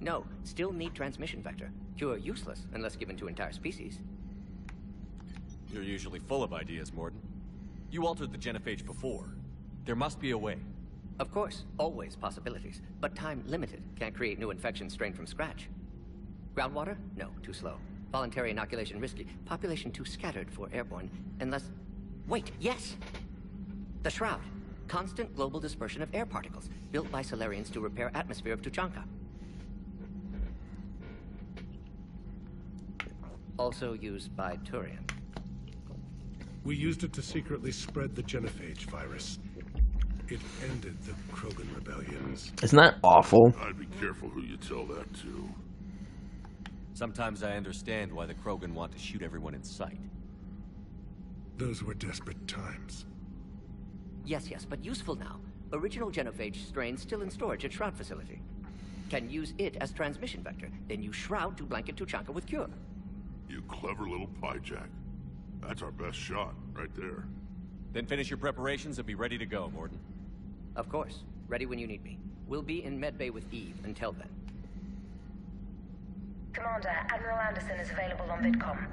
No, still need transmission vector. Cure useless unless given to entire species. You're usually full of ideas, Morden. You altered the genophage before. There must be a way. Of course, always possibilities, but time limited. Can't create new infection strain from scratch. Groundwater? No, too slow. Voluntary inoculation risky. Population too scattered for airborne, unless... Wait, yes! The Shroud. Constant global dispersion of air particles, built by Solarians to repair atmosphere of Tuchanka. Also used by Turian. We used it to secretly spread the genophage virus. It ended the Krogan rebellions. Isn't that awful? I'd be careful who you tell that to. Sometimes I understand why the Krogan want to shoot everyone in sight. Those were desperate times. Yes, but useful now. Original genophage strain still in storage at Shroud facility. Can use it as transmission vector, then use Shroud to blanket Tuchanka with cure. You clever little piejack. That's our best shot, right there. Then finish your preparations and be ready to go, Morden. Of course. Ready when you need me. We'll be in medbay with Eve until then. Commander, Admiral Anderson is available on VidCom.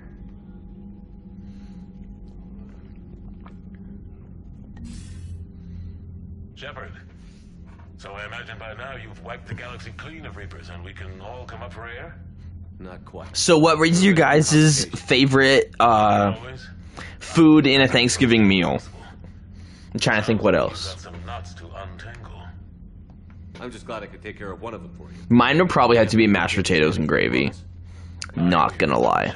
Shepard. So I imagine by now you've wiped the galaxy clean of Reapers and we can all come up for air? Not quite. So what was your guys' favorite food in a Thanksgiving meal? I'm trying to think what else. Got some knots to untangle. I'm just glad I could take care of one of them for you. Mine would probably have to be mashed potatoes and gravy. Not gonna lie.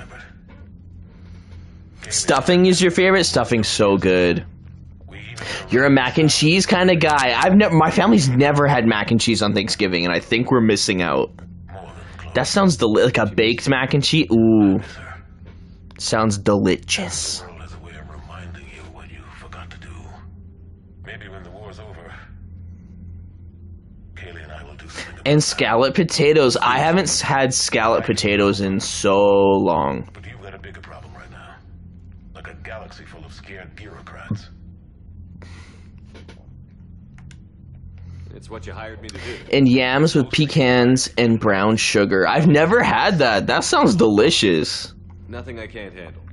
Stuffing is your favorite? Stuffing's so good. You're a mac and cheese kind of guy. My family's never had mac and cheese on Thanksgiving, and I think we're missing out. That sounds like a baked mac and cheese. Ooh, sounds delicious. The world has a way of reminding you what you forgot to do. Maybe when the war's over, Kaylee and I will do something. And scalloped potatoes. I haven't had scalloped potatoes in so long. But you've got a bigger problem right now. Like a galaxy full of scared bureaucrats. It's what you hired me to do. And yams with pecans and brown sugar. I've never had that. That sounds delicious. Nothing I can't handle.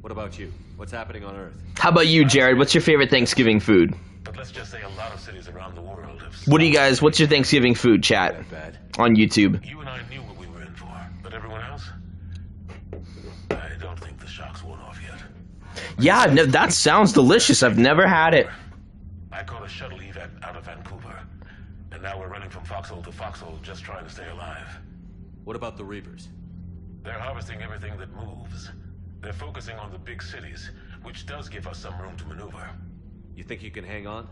What about you? What's happening on Earth? How about you, Jared? What's your favorite Thanksgiving food? But let's just say a lot of cities around the world have... What do you guys, what's your Thanksgiving food, chat? On YouTube. You and I knew what we were in for, but everyone else? I don't think the shock's worn off yet. Yeah, that sounds delicious. I've never had it. I caught a shuttle evac out of Vancouver, and now we're running from foxhole to foxhole just trying to stay alive. What about the Reapers? They're harvesting everything that moves. They're focusing on the big cities, which does give us some room to maneuver. You think you can hang on?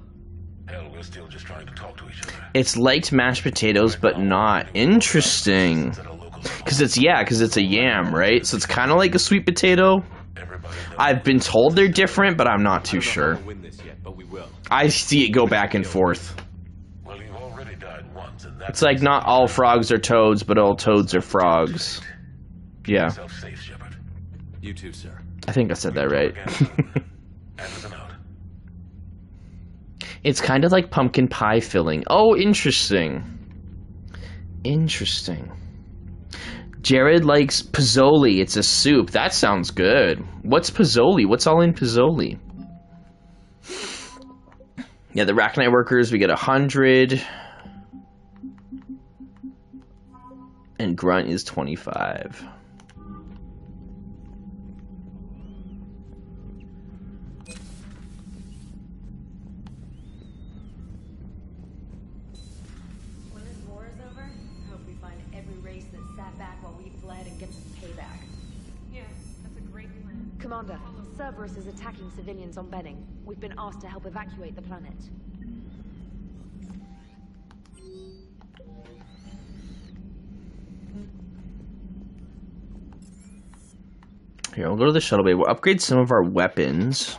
Hell, we're still just trying to talk to each other. It's like mashed potatoes, but not. Interesting. Because it's a yam, right? So it's kind of like a sweet potato. I've been told they're different, but I'm not too sure. I see it go back and forth. Well, you've already died once, and that's... It's like not all frogs are toads, but all toads are frogs. Yeah. Safe, Shepard. You too, sir. I think I said that right. It's kind of like pumpkin pie filling. Oh, interesting. Interesting. Jared likes Pizzoli. It's a soup. That sounds good. What's Pizzoli? What's all in Pizzoli? Yeah, the Rachni workers, we get 100. And Grunt is 25. When this war is over, I hope we find every race that sat back while we fled and get some payback. Yeah, that's a great plan. Commander, Cerberus is attacking civilians on Benning. We've been asked to help evacuate the planet. Here, we'll go to the shuttle bay. We'll upgrade some of our weapons.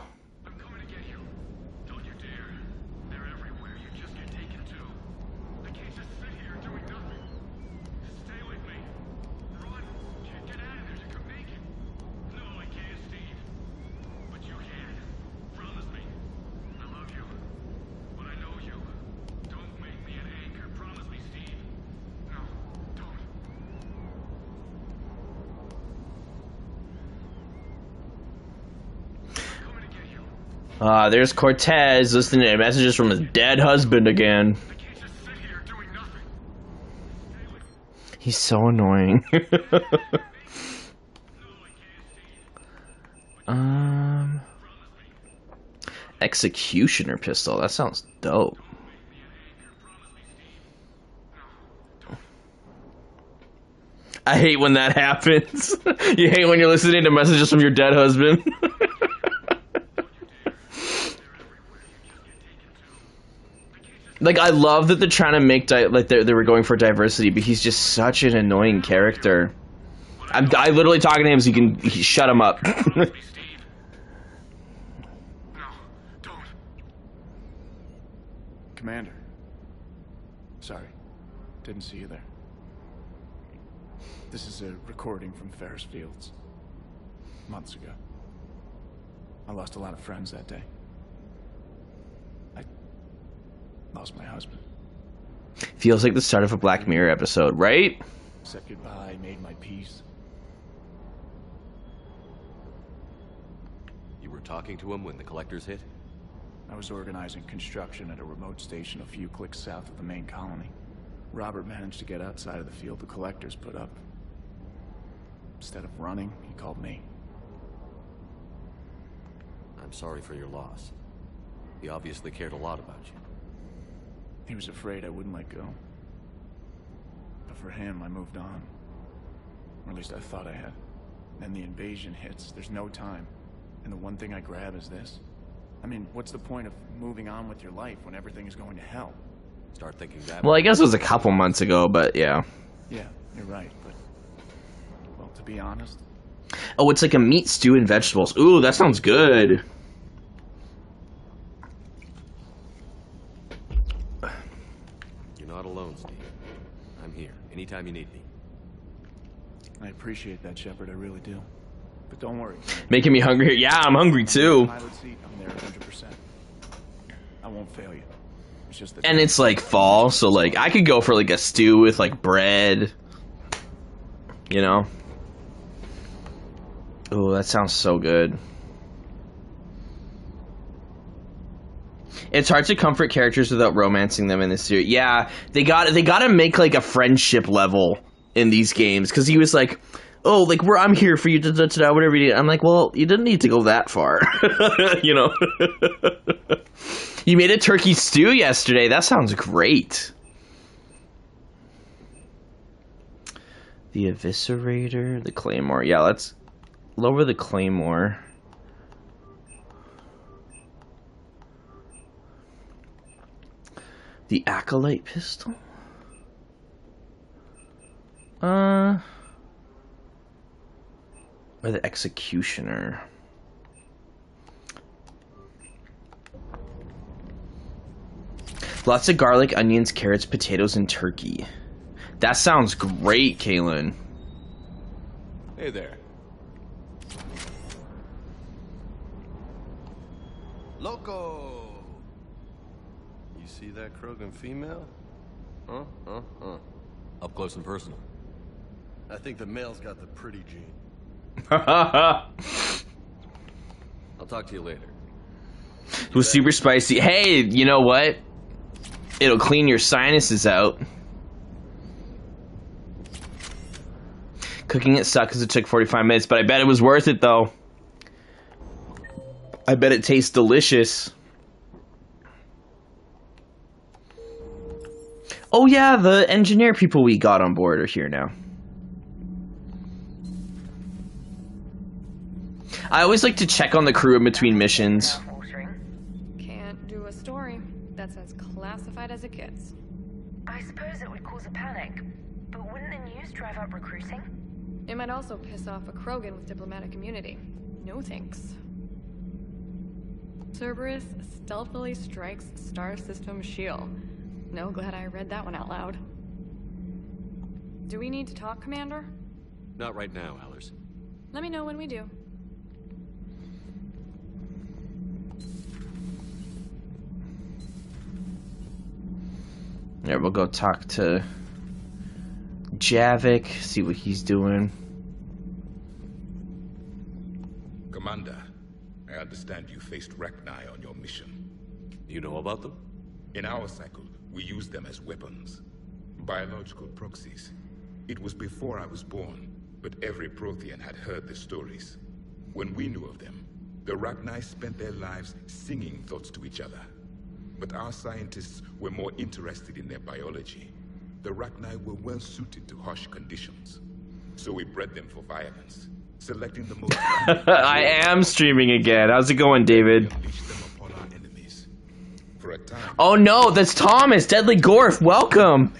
There's Cortez listening to messages from his dead husband again. He's so annoying. Executioner pistol. That sounds dope. I hate when that happens. You hate when you're listening to messages from your dead husband. Like, I love that they're trying to make, they were going for diversity, but he's just such an annoying character. I literally talking to him so he shut him up. Commander. Sorry, didn't see you there. This is a recording from Ferris Fields. Months ago. I lost a lot of friends that day. Lost my husband. Feels like the start of a Black Mirror episode, right? Said goodbye, made my peace. You were talking to him when the collectors hit? I was organizing construction at a remote station a few clicks south of the main colony. Robert managed to get outside of the field the collectors put up. Instead of running, he called me. I'm sorry for your loss. He obviously cared a lot about you. He was afraid I wouldn't let go. But for him, I moved on. Or at least I thought I had. Then the invasion hits, there's no time. And the one thing I grab is this. I mean, what's the point of moving on with your life when everything is going to hell? Start thinking that. Well, I guess it was a couple months ago, but yeah. Yeah, you're right, but... Well, to be honest... Oh, it's like a meat stew and vegetables. Ooh, that sounds good. You're not alone, Steve. I'm here, anytime you need me. I appreciate that, Shepard, I really do. But don't worry. Making me hungry. Yeah, I'm hungry too. Pilot seat, I'm there 100%. I won't fail you. It's just that. And it's like fall, so like I could go for like a stew with like bread. You know? Oh, that sounds so good. It's hard to comfort characters without romancing them in this series. Yeah, they gotta make like a friendship level in these games, because he was like, oh, like, I'm here for you, whatever you need. I'm like, well, you didn't need to go that far. You know? You made a turkey stew yesterday. That sounds great. The Eviscerator, the Claymore. Yeah, let's lower the Claymore. The Acolyte pistol? Or the Executioner. Lots of garlic, onions, carrots, potatoes, and turkey. That sounds great, Kalen. Hey there. Loco! You see that Krogan female? Huh? Up close and personal. I think the male's got the pretty gene. I'll talk to you later. It was super spicy. Hey, you know what? It'll clean your sinuses out. Cooking it sucked because it took 45 minutes, but I bet it was worth it, though. I bet it tastes delicious. Oh yeah, the engineer people we got on board are here now. I always like to check on the crew in between missions. Can't do a story. That's as classified as it gets. I suppose it would cause a panic, but wouldn't the news drive up recruiting? It might also piss off a Krogan with diplomatic immunity. No thanks. Cerberus stealthily strikes Star System shield. No, glad I read that one out loud. Do we need to talk, Commander? Not right now, Allers. Let me know when we do. Yeah, we'll go talk to Javik, see what he's doing. Commander, I understand you faced Rachni on your mission. You know about them? In our cycle, we use them as weapons. Biological proxies. It was before I was born, but every Prothean had heard the stories. When we knew of them, the Rachni spent their lives singing thoughts to each other. But our scientists were more interested in their biology. The Rachni were well suited to harsh conditions. So we bred them for violence, selecting the most... I am streaming again. How's it going, David? For a time, oh no, that's Thomas, Deadly Gorf, welcome.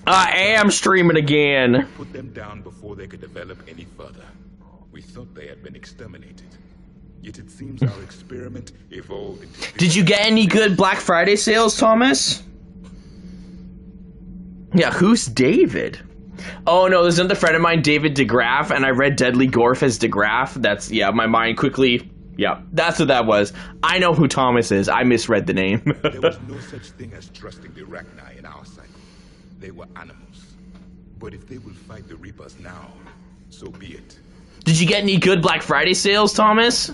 I am streaming again. Put them down before they could develop any further. We thought they had been exterminated. Yet it seems our experiment evolved into... Did you get any good Black Friday sales, Thomas? Yeah, who's David? Oh no, there's another friend of mine, David DeGraff, and I read Deadly Gorf as DeGraff. That's, yeah, my mind quickly... Yeah, that's what that was. I know who Thomas is. I misread the name. There was no such thing as trusting the Rachni in our cycle. They were animals. But if they will fight the Reapers now, so be it. Did you get any good Black Friday sales, Thomas?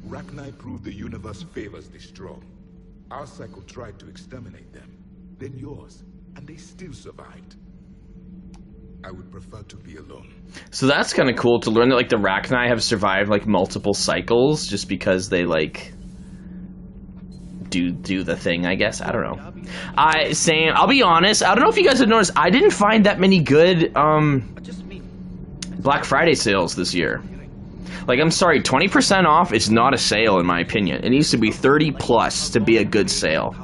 Rachni proved the universe favors the strong. Our cycle tried to exterminate them, then yours, and they still survived. I would prefer to be alone. So that's kind of cool to learn that, like, the Rachni have survived, like, multiple cycles just because they, like, do the thing, I guess. I don't know. I'll be honest, I don't know if you guys have noticed, I didn't find that many good, Black Friday sales this year. Like, I'm sorry, 20% off is not a sale in my opinion. It needs to be 30 plus to be a good sale.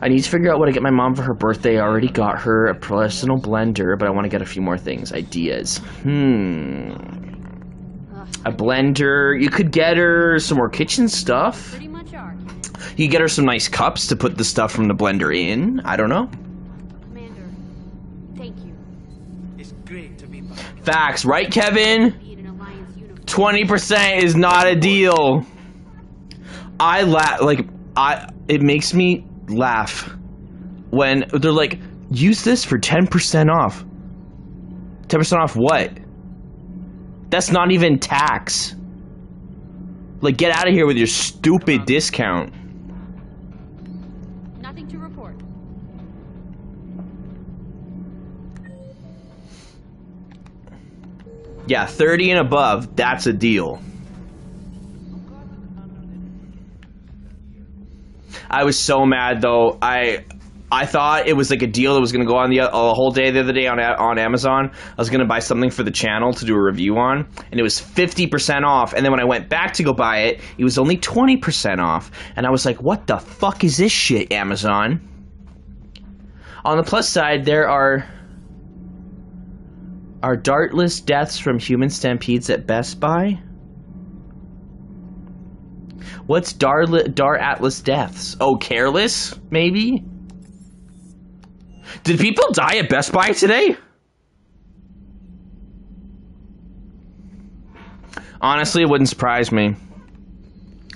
I need to figure out what to get my mom for her birthday. I already got her a personal blender, but I want to get a few more things. Ideas. A blender. You could get her some more kitchen stuff. You could get her some nice cups to put the stuff from the blender in. I don't know. Commander, thank you. It's great to be back. Facts, right, Kevin? 20% is not a deal. It makes me laugh when they're like, use this for 10% off. 10% off what? That's not even tax. Like, get out of here with your stupid discount. Nothing to report. Yeah, 30 and above, that's a deal. I was so mad though. I thought it was like a deal that was going to go on a whole day the other day on Amazon. I was going to buy something for the channel to do a review on, and it was 50% off. And then when I went back to go buy it, it was only 20% off. And I was like, what the fuck is this shit, Amazon? On the plus side, there are dartless deaths from human stampedes at Best Buy. What's Dar Atlas deaths? Oh, careless, maybe? Did people die at Best Buy today? Honestly, it wouldn't surprise me.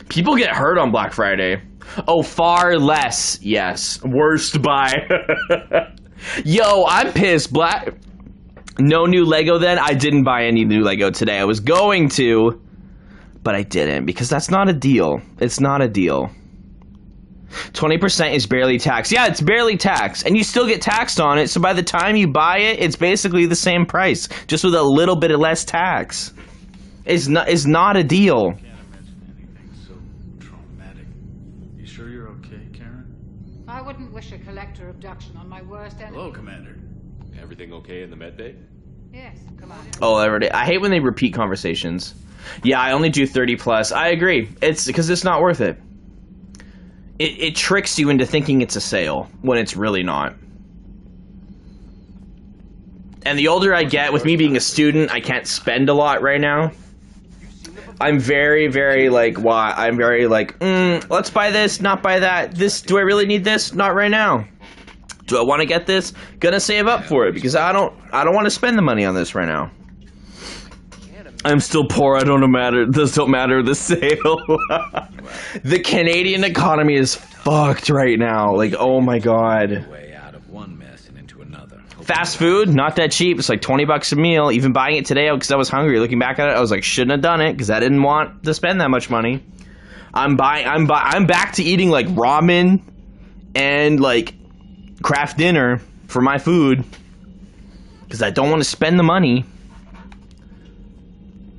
People get hurt on Black Friday. Oh, far less, yes. Worst buy. Yo, I'm pissed. No new Lego then? I didn't buy any new Lego today. I was going to, but I didn't because that's not a deal. It's not a deal. 20% is barely taxed. Yeah, it's barely taxed, and you still get taxed on it, so by the time you buy it, it's basically the same price, just with a little bit of less tax. It's not a deal. Can't imagine anything so traumatic. You sure you're okay, Karen? I wouldn't wish a collector abduction on my worst enemy. Hello, Commander. Everything okay in the med bay? Yes, Commander. Oh, every day. I hate when they repeat conversations. Yeah, I only do 30 plus. I agree. It's because it's not worth it. It tricks you into thinking it's a sale when it's really not. And the older I get, with me being a student, I can't spend a lot right now. I'm very, very like, let's buy this, not buy that. Do I really need this? Not right now. Do I want to get this? Gonna save up for it because I don't want to spend the money on this right now. I'm still poor. This don't matter. The sale. The Canadian economy is fucked right now. Like, oh my god. Way out of one mess and into another. Fast food, not that cheap. It's like 20 bucks a meal. Even buying it today because I was hungry. Looking back at it, I was like, shouldn't have done it because I didn't want to spend that much money. I'm back to eating like ramen and like craft dinner for my food because I don't want to spend the money.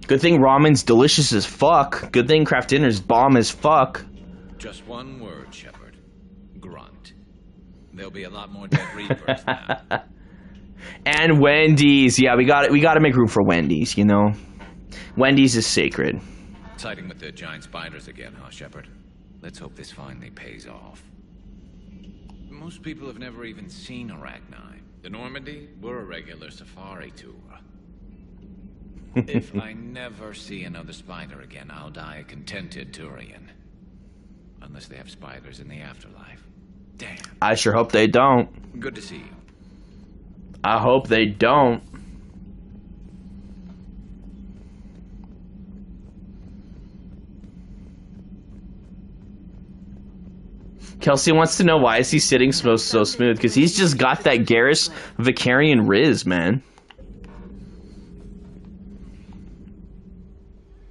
Good thing ramen's delicious as fuck. Good thing craft dinner's bomb as fuck. Just one word, Shepard. Grunt. There'll be a lot more dead reapers now. And Wendy's. Yeah, we got to make room for Wendy's, you know. Wendy's is sacred. Siding with the giant spiders again, huh, Shepard? Let's hope this finally pays off. Most people have never even seen Arachni. The Normandy, we're a regular safari tour. If I never see another spider again, I'll die a contented Turian. Unless they have spiders in the afterlife. Damn. I sure hope they don't. Good to see you. I hope they don't. Kelsey wants to know why is he sitting so smooth? Because he's just got that Garrus Vicarian Riz, man.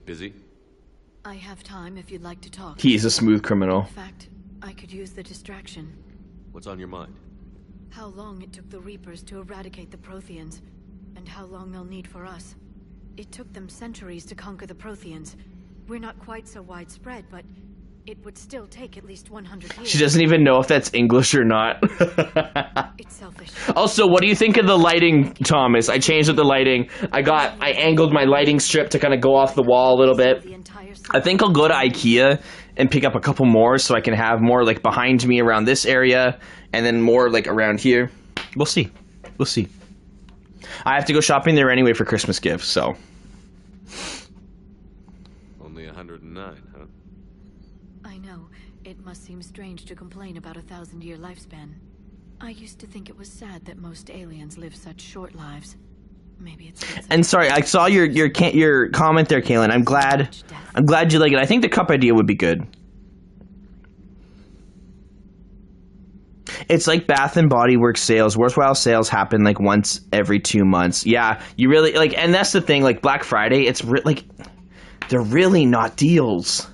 Busy? I have time if you'd like to talk. He's a smooth criminal. In fact, I could use the distraction. What's on your mind? How long it took the Reapers to eradicate the Protheans, and how long they'll need for us. It took them centuries to conquer the Protheans. We're not quite so widespread, but it would still take at least 100 years. She doesn't even know if that's English or not. It's selfish. Also, what do you think of the lighting, Thomas? I changed up the lighting. I angled my lighting strip to kind of go off the wall a little bit. I think I'll go to IKEA and pick up a couple more so I can have more like behind me around this area and then more like around here. We'll see. We'll see. I have to go shopping there anyway for Christmas gifts, so. Only 109, huh? I know. It must seem strange to complain about a 1,000-year lifespan. I used to think it was sad that most aliens live such short lives. Maybe it's... And sorry, I saw your comment there, Kaylin. I'm glad you like it. I think the cup idea would be good. It's like Bath and Body Works sales. Worthwhile sales happen like once every 2 months. Yeah, you really like, and that's the thing. Like Black Friday, it's like they're really not deals.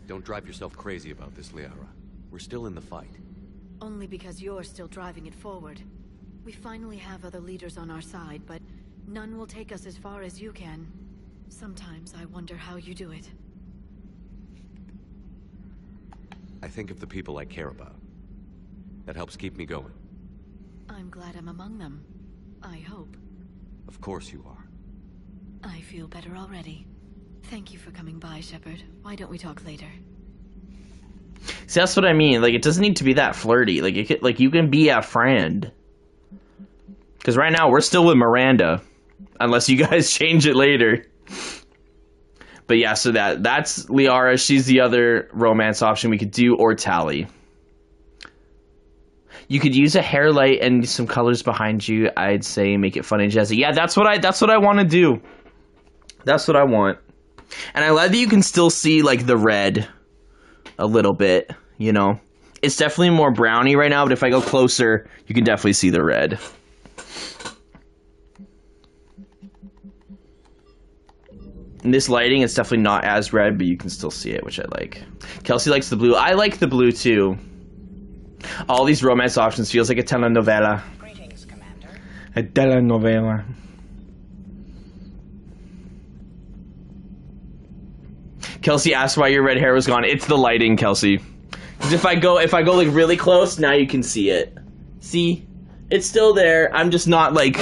Don't drive yourself crazy about this, Liara. We're still in the fight. Only because you're still driving it forward. We finally have other leaders on our side, but none will take us as far as you can. Sometimes I wonder how you do it. I think of the people I care about. That helps keep me going. I'm glad I'm among them. I hope. Of course you are. I feel better already. Thank you for coming by, Shepard. Why don't we talk later? See, that's what I mean. Like, it doesn't need to be that flirty. Like, you can be a friend. Because right now, we're still with Miranda. Unless you guys change it later. But yeah, so that's Liara. She's the other romance option we could do, or Tally. You could use a hair light and some colors behind you. I'd say make it fun and jazzy. Yeah, that's what I want to do. That's what I want. And I love that you can still see like the red a little bit, you know. It's definitely more browny right now, but if I go closer, you can definitely see the red. In this lighting, it's definitely not as red, but you can still see it, which I like. Kelsey likes the blue. I like the blue too. All these romance options feels like a telenovela. Greetings, Commander. A telenovela. Kelsey asked why your red hair was gone. It's the lighting, Kelsey. Because if I go like really close, now you can see it. See? It's still there. I'm just not like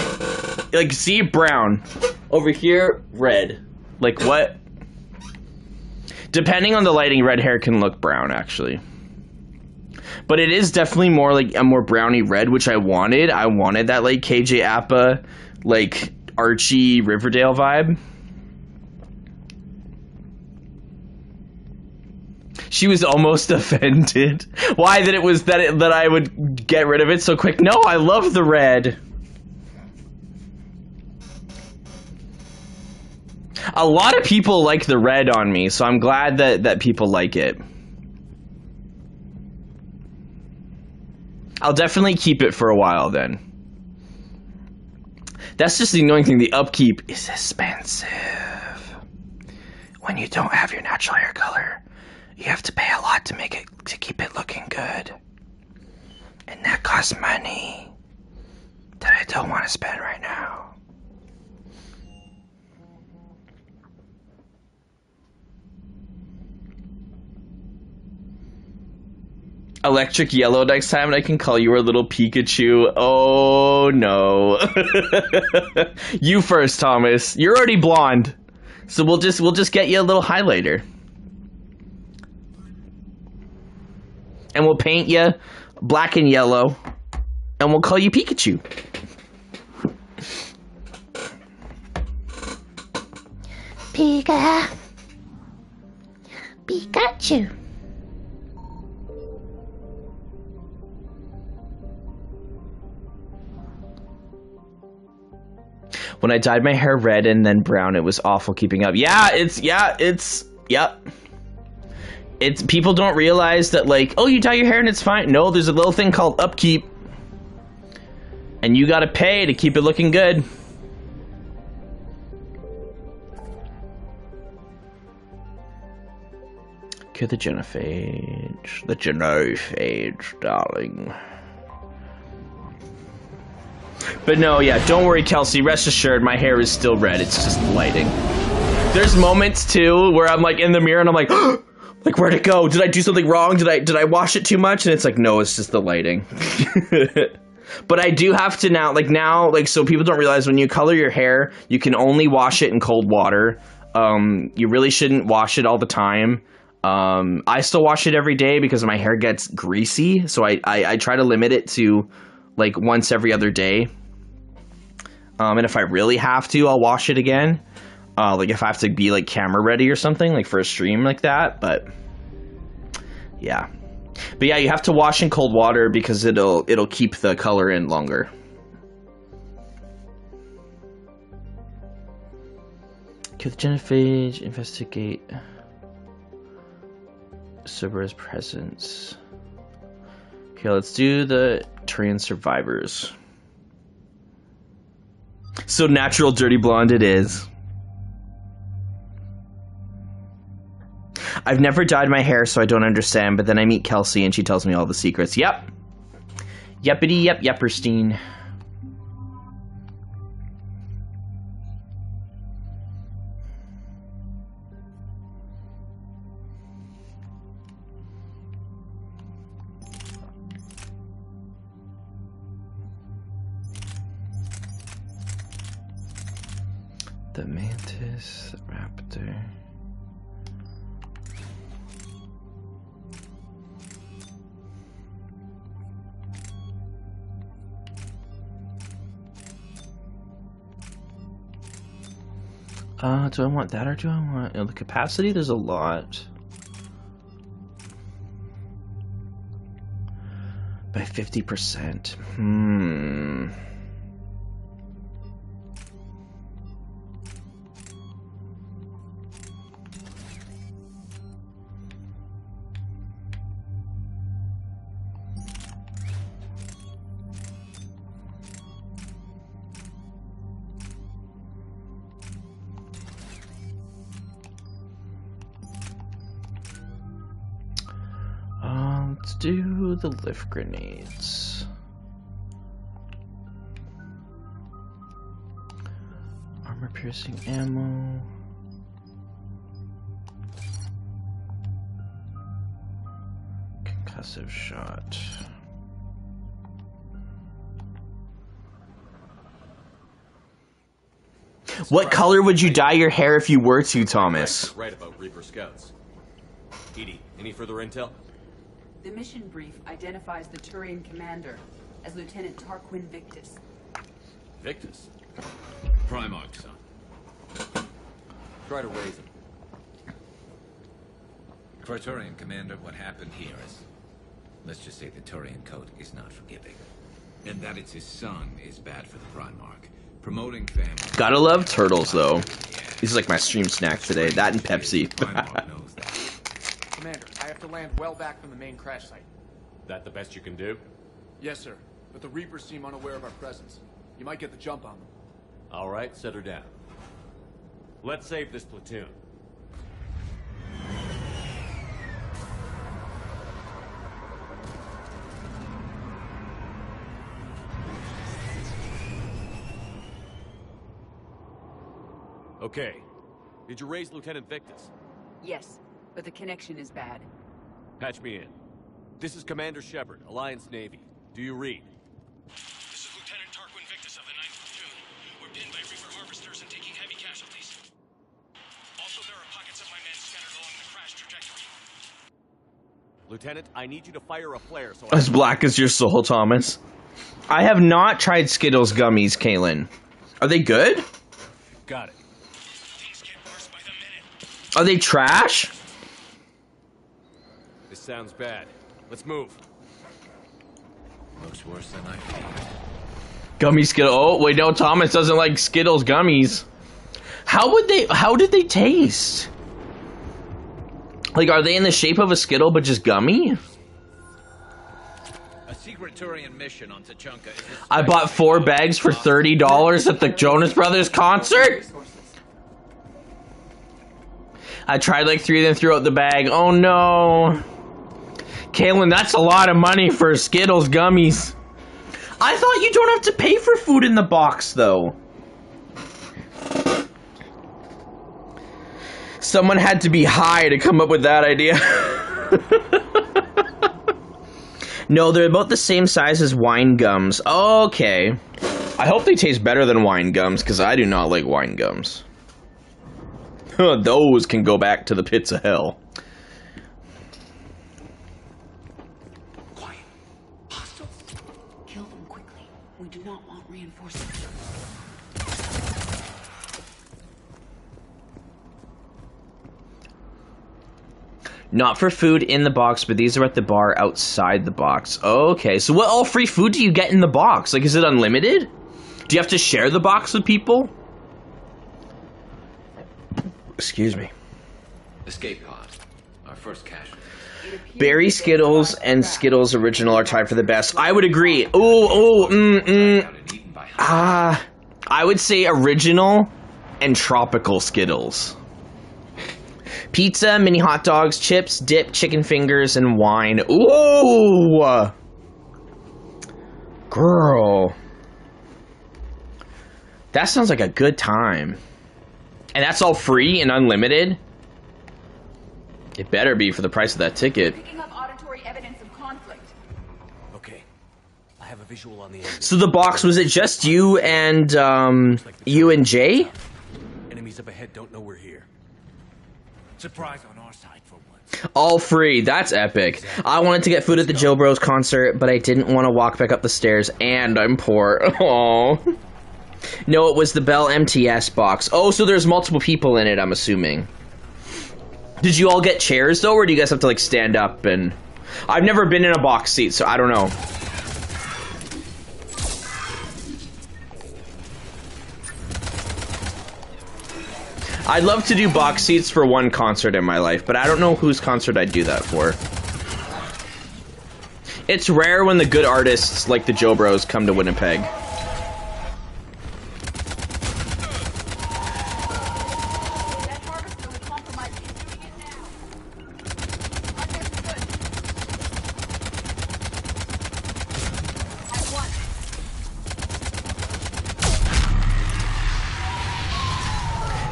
see, brown. Over here, red. Like what? Depending on the lighting, red hair can look brown actually. But it is definitely more like a more browny red, which I wanted. I wanted that like KJ Appa, like Archie Riverdale vibe. She was almost offended. Why that it was that I would get rid of it so quick. No, I love the red. A lot of people like the red on me, so I'm glad that people like it. I'll definitely keep it for a while then. That's just the annoying thing. The upkeep is expensive. When you don't have your natural hair color, you have to pay a lot to keep it looking good. And that costs money that I don't want to spend right now. Electric yellow next time, and I can call you a little Pikachu. Oh no. You first, Thomas. You're already blonde. So we'll just get you a little highlighter. And we'll paint you black and yellow. And we'll call you Pikachu. Pikachu. When I dyed my hair red and then brown, it was awful keeping up. It's people don't realize that, like, oh, you dye your hair and it's fine. No, there's a little thing called upkeep. And you gotta pay to keep it looking good. Okay, the genophage. The genophage, darling. But no, yeah, don't worry, Kelsey. Rest assured, my hair is still red. It's just lighting. There's moments too where I'm like in the mirror and I'm like, like where'd it go? Did I do something wrong? Did I wash it too much? And it's like, no, it's just the lighting. But I do have to now, so people don't realize when you color your hair, you can only wash it in cold water. You really shouldn't wash it all the time. I still wash it every day because my hair gets greasy, so I try to limit it to like once every other day. And if I really have to, I'll wash it again. Like if I have to be like camera ready or something, like for a stream like that, but yeah. But yeah, you have to wash in cold water because it'll keep the color in longer. Okay, the genophage, investigate cerberus presence. Okay, let's do the Turian survivors. So natural dirty blonde it is. I've never dyed my hair, so I don't understand, but then I meet Kelsey and she tells me all the secrets. Yep. Yeppity yep yepperstein. The mantis, the raptor. Do I want that or do I want the capacity? There's a lot. By 50%. Let's do the lift grenades. Armor piercing ammo. Concussive shot. What color would you dye your hair if you were to, Thomas? Right about Reaper Scouts. Edie, any further intel? The mission brief identifies the Turian commander as Lieutenant Tarquin Victus. Victus? Primarch, son. Try to raise him. Praetorian Commander, what happened here is... Let's just say the Turian code is not forgiving. And that it's his son is bad for the Primarch. Promoting family... Gotta love turtles, though. This is like my stream snack today. That and Pepsi. Commander, I have to land well back from the main crash site. That the best you can do? Yes, sir. But the Reapers seem unaware of our presence. You might get the jump on them. All right, set her down. Let's save this platoon. Okay. Did you raise Lieutenant Victus? Yes, but the connection is bad. Patch me in. This is Commander Shepard, Alliance Navy. Do you read? This is Lieutenant Tarquin Victus of the 9th Platoon. We're pinned by Reaper harvesters and taking heavy casualties. Also, there are pockets of my men scattered along the crash trajectory. Lieutenant, I need you to fire a flare so As black as your soul, Thomas. I have not tried Skittles gummies, Kaylin. Are they good? Got it. Are they trash? This sounds bad. Let's move. Looks worse than I feared. Gummy Skittles. Oh, wait, no, Thomas doesn't like Skittles gummies. How did they taste? Like, are they in the shape of a Skittle but just gummy? A secret Turian mission on Tachanka is... I bought 4 bags for $30 at the Jonas Brothers concert? I tried like 3 of them, threw out the bag. Oh no. Kaylin, that's a lot of money for Skittles gummies. I thought you don't have to pay for food in the box, though. Someone had to be high to come up with that idea. No, they're about the same size as wine gums. Okay. I hope they taste better than wine gums, because I do not like wine gums. Those can go back to the pits of hell. Quiet. Hostiles. Kill them quickly. We do not want reinforcements. Not for food in the box, but these are at the bar outside the box. Okay, so what all free food do you get in the box? Like, is it unlimited? Do you have to share the box with people? Excuse me. Escape pod. Our first cache. Berry Skittles and Skittles Original are tied for the best. I would agree. I would say Original and Tropical Skittles. Pizza, mini hot dogs, chips, dip, chicken fingers, and wine. Ooh! Girl. That sounds like a good time. And that's all free and unlimited? It better be for the price of that ticket. Picking up auditory evidence of conflict. Okay. I have a visual on the enemy. So the box, was it just you and, you and Jay? Enemies up ahead don't know we're here. Surprise on our side for once. All free. That's epic. I wanted to get food at the Joe Bros concert, but I didn't want to walk back up the stairs, and I'm poor. Aww. No, it was the Bell MTS box. Oh, so there's multiple people in it, I'm assuming. Did you all get chairs, though, or do you guys have to, like, stand up and... I've never been in a box seat, so I don't know. I'd love to do box seats for one concert in my life, but I don't know whose concert I'd do that for. It's rare when the good artists like the Joe Bros come to Winnipeg.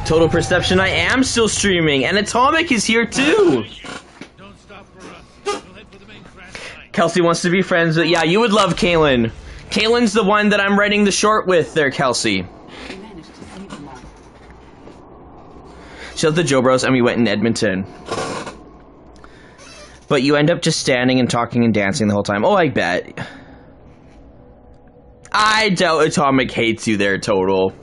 Total Perception, I am still streaming, and Atomic is here too! Kelsey wants to be friends with... Yeah, you would love Kaylin. Kaylin's the one that I'm writing the short with there, Kelsey. Shut the Joe Bros, and we went in Edmonton. But you end up just standing and talking and dancing the whole time. Oh, I bet. I doubt Atomic hates you there, Total.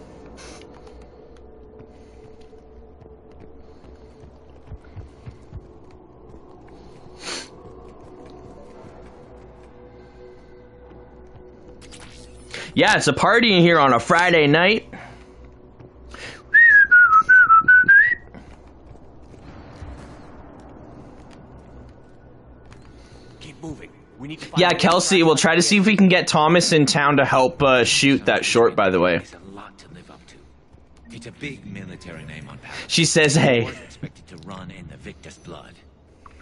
Yeah, it's a party in here on a Friday night. Keep moving. We need to find Kelsey, we'll try to see if we can get Thomas in town to help shoot that short, by the way. It's a lot to live up to. It's a big military name on paper. She says, hey. Expected to run in the victor's blood.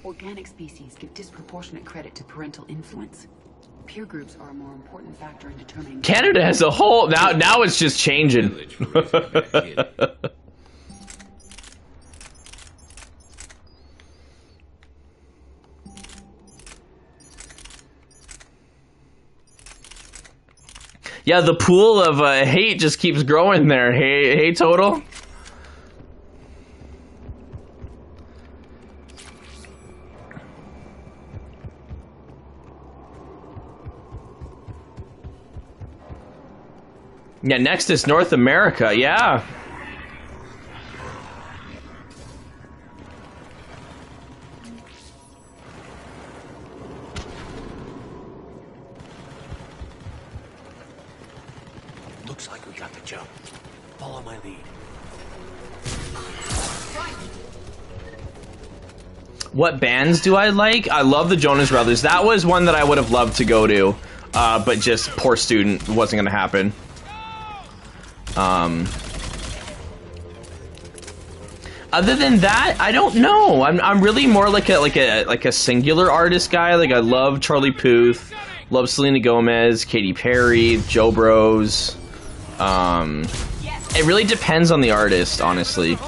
Organic species give disproportionate credit to parental influence. Peer groups are a more important factor in determining... Canada as a whole, now it's just changing. Yeah, the pool of hate just keeps growing there. Hey, Total? Yeah, next is North America, yeah. Looks like we got the jump. Follow my lead. What bands do I like? I love the Jonas Brothers. That was one that I would have loved to go to, but just poor student, wasn't gonna happen. Other than that, I don't know. I'm really more like a singular artist guy. Like I love Charlie Puth, love Selena Gomez, Katy Perry, Joe Bros. It really depends on the artist, honestly.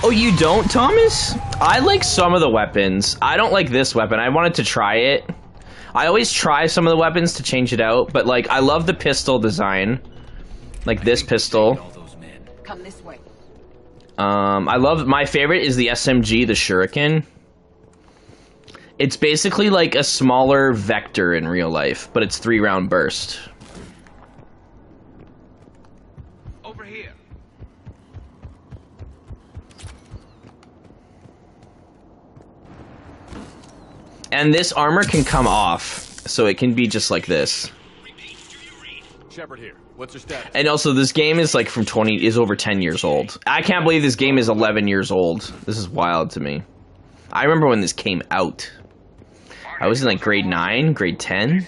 Oh, you don't, Thomas? I like some of the weapons. I don't like this weapon. I wanted to try it. I always try some of the weapons to change it out, but like I love the pistol design. Like this pistol. Come this way. I love, my favorite is the SMG, the Shuriken. It's basically like a smaller Vector in real life, but it's 3-round burst. Over here. And this armor can come off, so it can be just like this. Shepard here. What's your status? And also, this game is like from is over 10 years old. I can't believe this game is 11 years old. This is wild to me. I remember when this came out. I was in like grade 9, grade 10.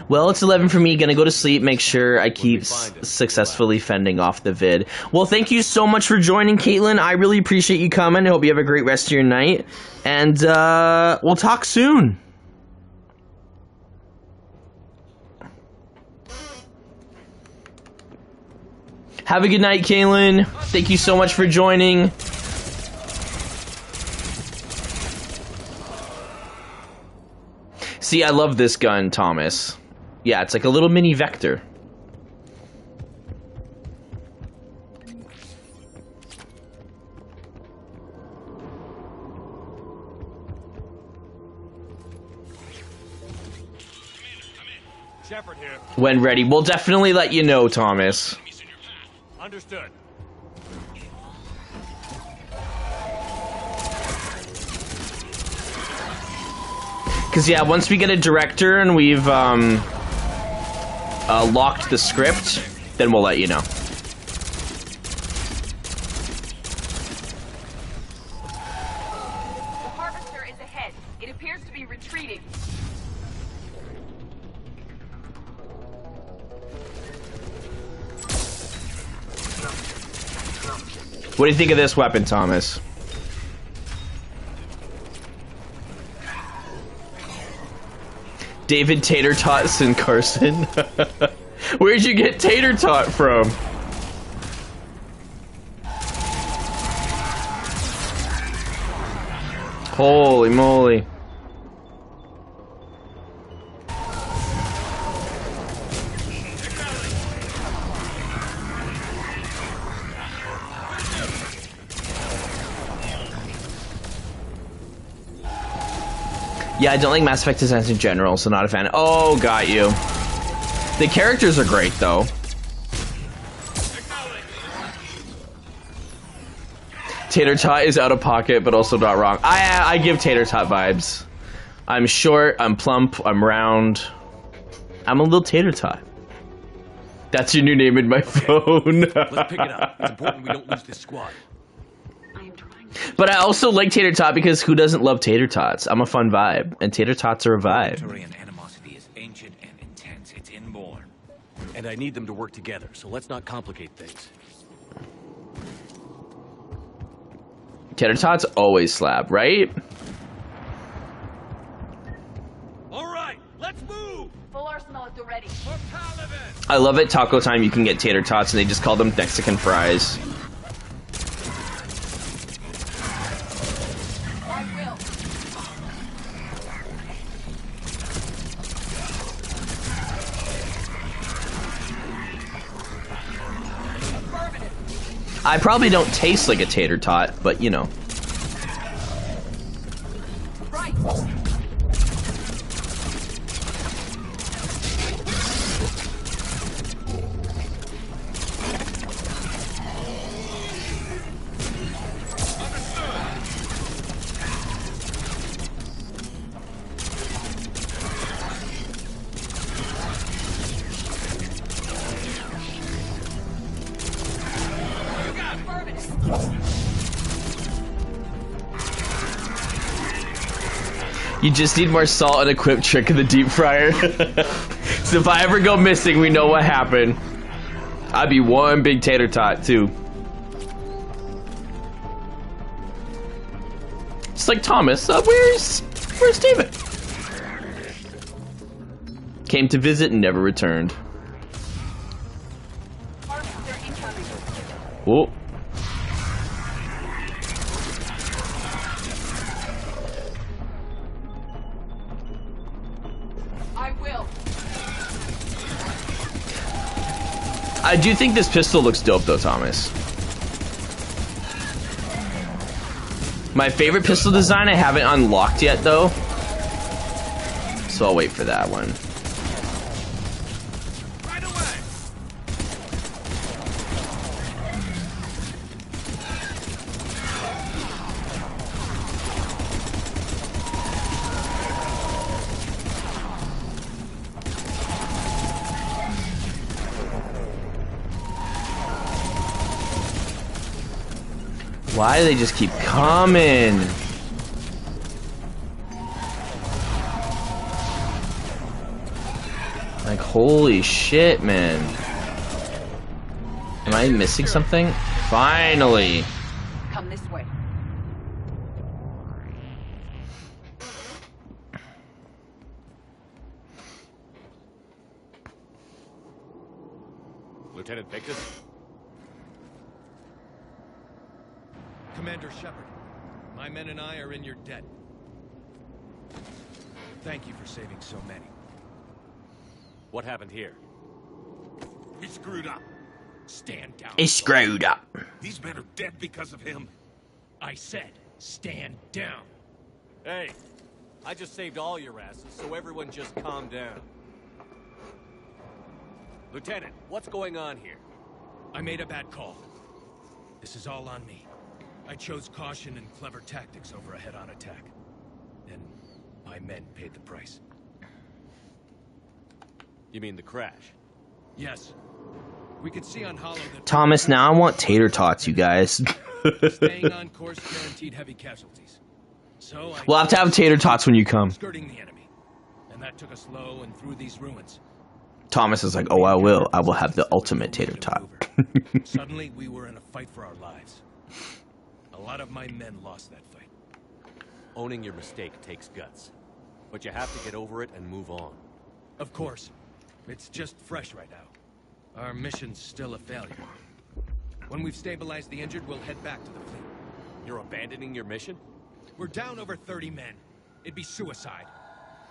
Well, it's 11 for me. Gonna go to sleep. Make sure I keep successfully fending off the vid. Well, thank you so much for joining, Caitlin. I really appreciate you coming. I hope you have a great rest of your night. And we'll talk soon. Have a good night, Caitlin. Thank you so much for joining. See, I love this gun, Thomas. Yeah, it's like a little mini Vector. Shepard here. When ready, we'll definitely let you know, Thomas. Understood. Because, yeah, once we get a director and we've locked the script, then we'll let you know. The harvester is ahead. It appears to be retreating. What do you think of this weapon, Thomas? David Tater Tots and Carson. Where'd you get Tater Tot from? Holy moly. Yeah, I don't like Mass Effect designs in general, so not a fan. Oh, got you. The characters are great, though. Tater Tot is out of pocket, but also not wrong. I give Tater Tot vibes. I'm short, I'm plump, I'm round. I'm a little Tater Tot. That's your new name in my phone. Let's pick it up. It's important we don't lose this squad. But I also like Tater Tot because who doesn't love Tater Tots? I'm a fun vibe, and Tater Tots are a vibe. Animosity is ancient and intense. It's inborn. And I need them to work together, so let's not complicate things. Tater Tots always slap, right? All right, let's move. Full arsenal at the ready. I love it. Taco time, you can get Tater Tots, and they just call them Mexican fries. I probably don't taste like a tater tot, but you know. Right. You just need more salt and a quick trick in the deep fryer. So if I ever go missing, we know what happened. I'd be one big tater tot too. It's like Thomas. Where's David? Came to visit and never returned. Whoa. I will. I do think this pistol looks dope though, Thomas. My favorite pistol design I haven't unlocked yet though. So I'll wait for that one. Why do they just keep coming? Like, holy shit, man. Am I missing something? Finally. Come this way. Lieutenant Victus? Commander Shepard, my men and I are in your debt. Thank you for saving so many. What happened here? We screwed up. Stand down. He screwed up. These men are dead because of him. I said, stand down. Hey, I just saved all your asses, so everyone just calm down. Lieutenant, what's going on here? I made a bad call. This is all on me. I chose caution and clever tactics over a head-on attack. And my men paid the price. You mean the crash? Yes. We could see on Hollow that Thomas, now I want tater tots, you guys. staying on course guaranteed heavy casualties. So We'll have to have tater tots when you come. skirting the enemy. And that took us low and through these ruins. Thomas is like, oh, I will. I will have the ultimate tater tot. Suddenly, we were in a fight for our lives. A lot of my men lost that fight. Owning your mistake takes guts. But you have to get over it and move on. Of course. It's just fresh right now. Our mission's still a failure. When we've stabilized the injured, we'll head back to the fleet. You're abandoning your mission? We're down over 30 men. It'd be suicide.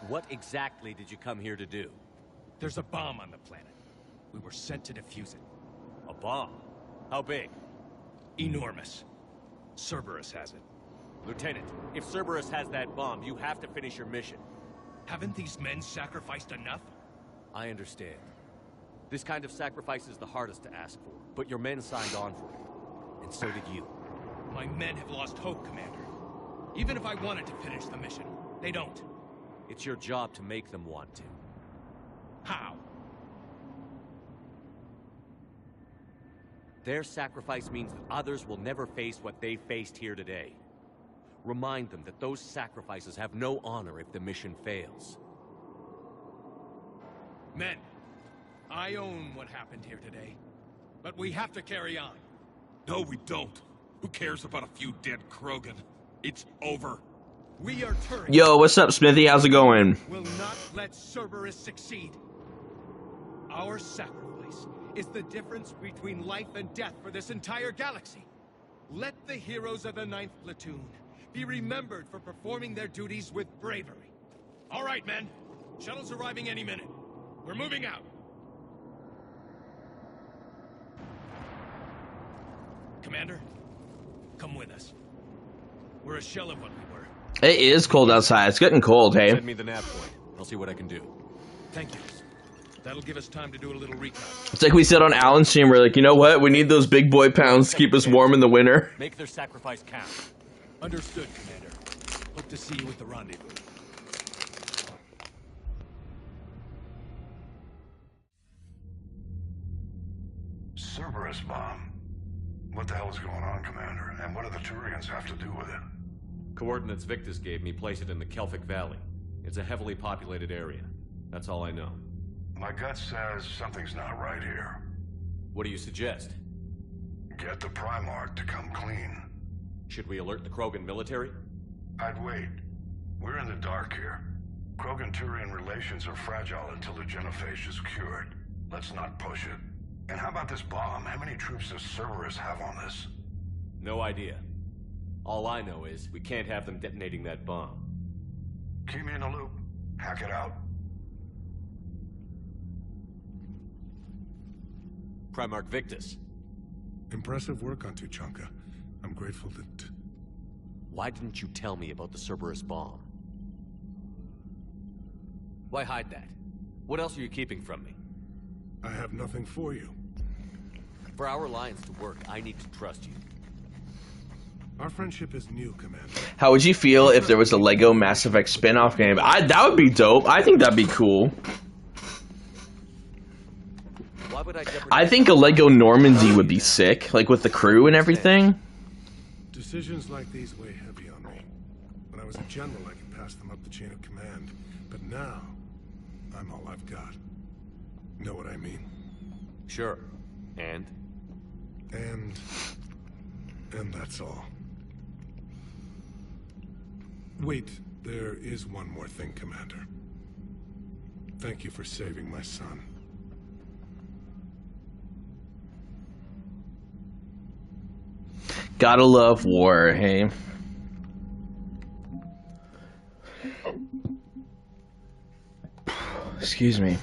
What exactly did you come here to do? There's a bomb on the planet. We were sent to defuse it. A bomb? How big? Enormous. Cerberus has it. Lieutenant, if Cerberus has that bomb, you have to finish your mission. Haven't these men sacrificed enough? I understand. This kind of sacrifice is the hardest to ask for, but your men signed on for it. And so did you. My men have lost hope, Commander. Even if I wanted to finish the mission, they don't. It's your job to make them want to. How? Their sacrifice means that others will never face what they faced here today. Remind them that those sacrifices have no honor if the mission fails. Men, I own what happened here today. But we have to carry on. No, we don't. Who cares about a few dead Krogan? It's over. We are Turians. Yo, what's up, Smithy? How's it going? Will not let Cerberus succeed. Our sacrifice is the difference between life and death for this entire galaxy. Let the heroes of the 9th Platoon be remembered for performing their duties with bravery. All right, men. Shuttle's arriving any minute. We're moving out. Commander, come with us. We're a shell of what we were. It is cold outside. It's getting cold, hey? Send me the nav point. I'll see what I can do. Thank you. That'll give us time to do a little recon. It's like we said on Alan's stream, we're like, you know what? We need those big boy pounds to keep us warm in the winter. Make their sacrifice count. Understood, Commander. Hope to see you at the rendezvous. Cerberus bomb. What the hell is going on, Commander? And what do the Turians have to do with it? Coordinates Victus gave me place it in the Kelphic Valley. It's a heavily populated area. That's all I know. My gut says something's not right here. What do you suggest? Get the Primarch to come clean. Should we alert the Krogan military? I'd wait. We're in the dark here. Krogan-Turian relations are fragile until the genophage is cured. Let's not push it. And how about this bomb? How many troops does Cerberus have on this? No idea. All I know is we can't have them detonating that bomb. Keep me in the loop. Hack it out. Primarch Victus. Impressive work on Tuchanka. I'm grateful that... Why didn't you tell me about the Cerberus bomb? Why hide that? What else are you keeping from me? I have nothing for you. For our alliance to work, I need to trust you. Our friendship is new, Commander. How would you feel if there was a Lego Mass Effect spin-off game? That would be dope. I think that'd be cool. Why would I think a Lego Normandy would be sick, like with the crew and everything. Decisions like these weigh heavy on me. When I was a general, I could pass them up the chain of command. But now, I'm all I've got. Know what I mean? Sure. And that's all. Wait, there is one more thing, Commander. Thank you for saving my son. Gotta love war, hey? Excuse me.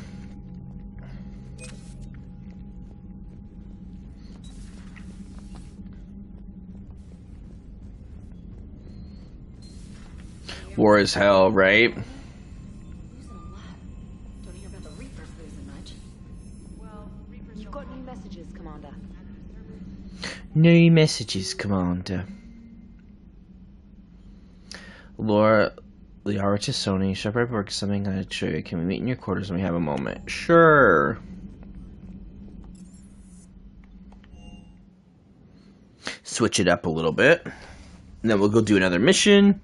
War is hell, right? Don't hear about the Reapers losing much. Well, you've got new messages, Commander. New messages, Commander. Liara to Sony. Shepard works something on a show. Can we meet in your quarters when we have a moment? Sure. Switch it up a little bit. And then we'll go do another mission.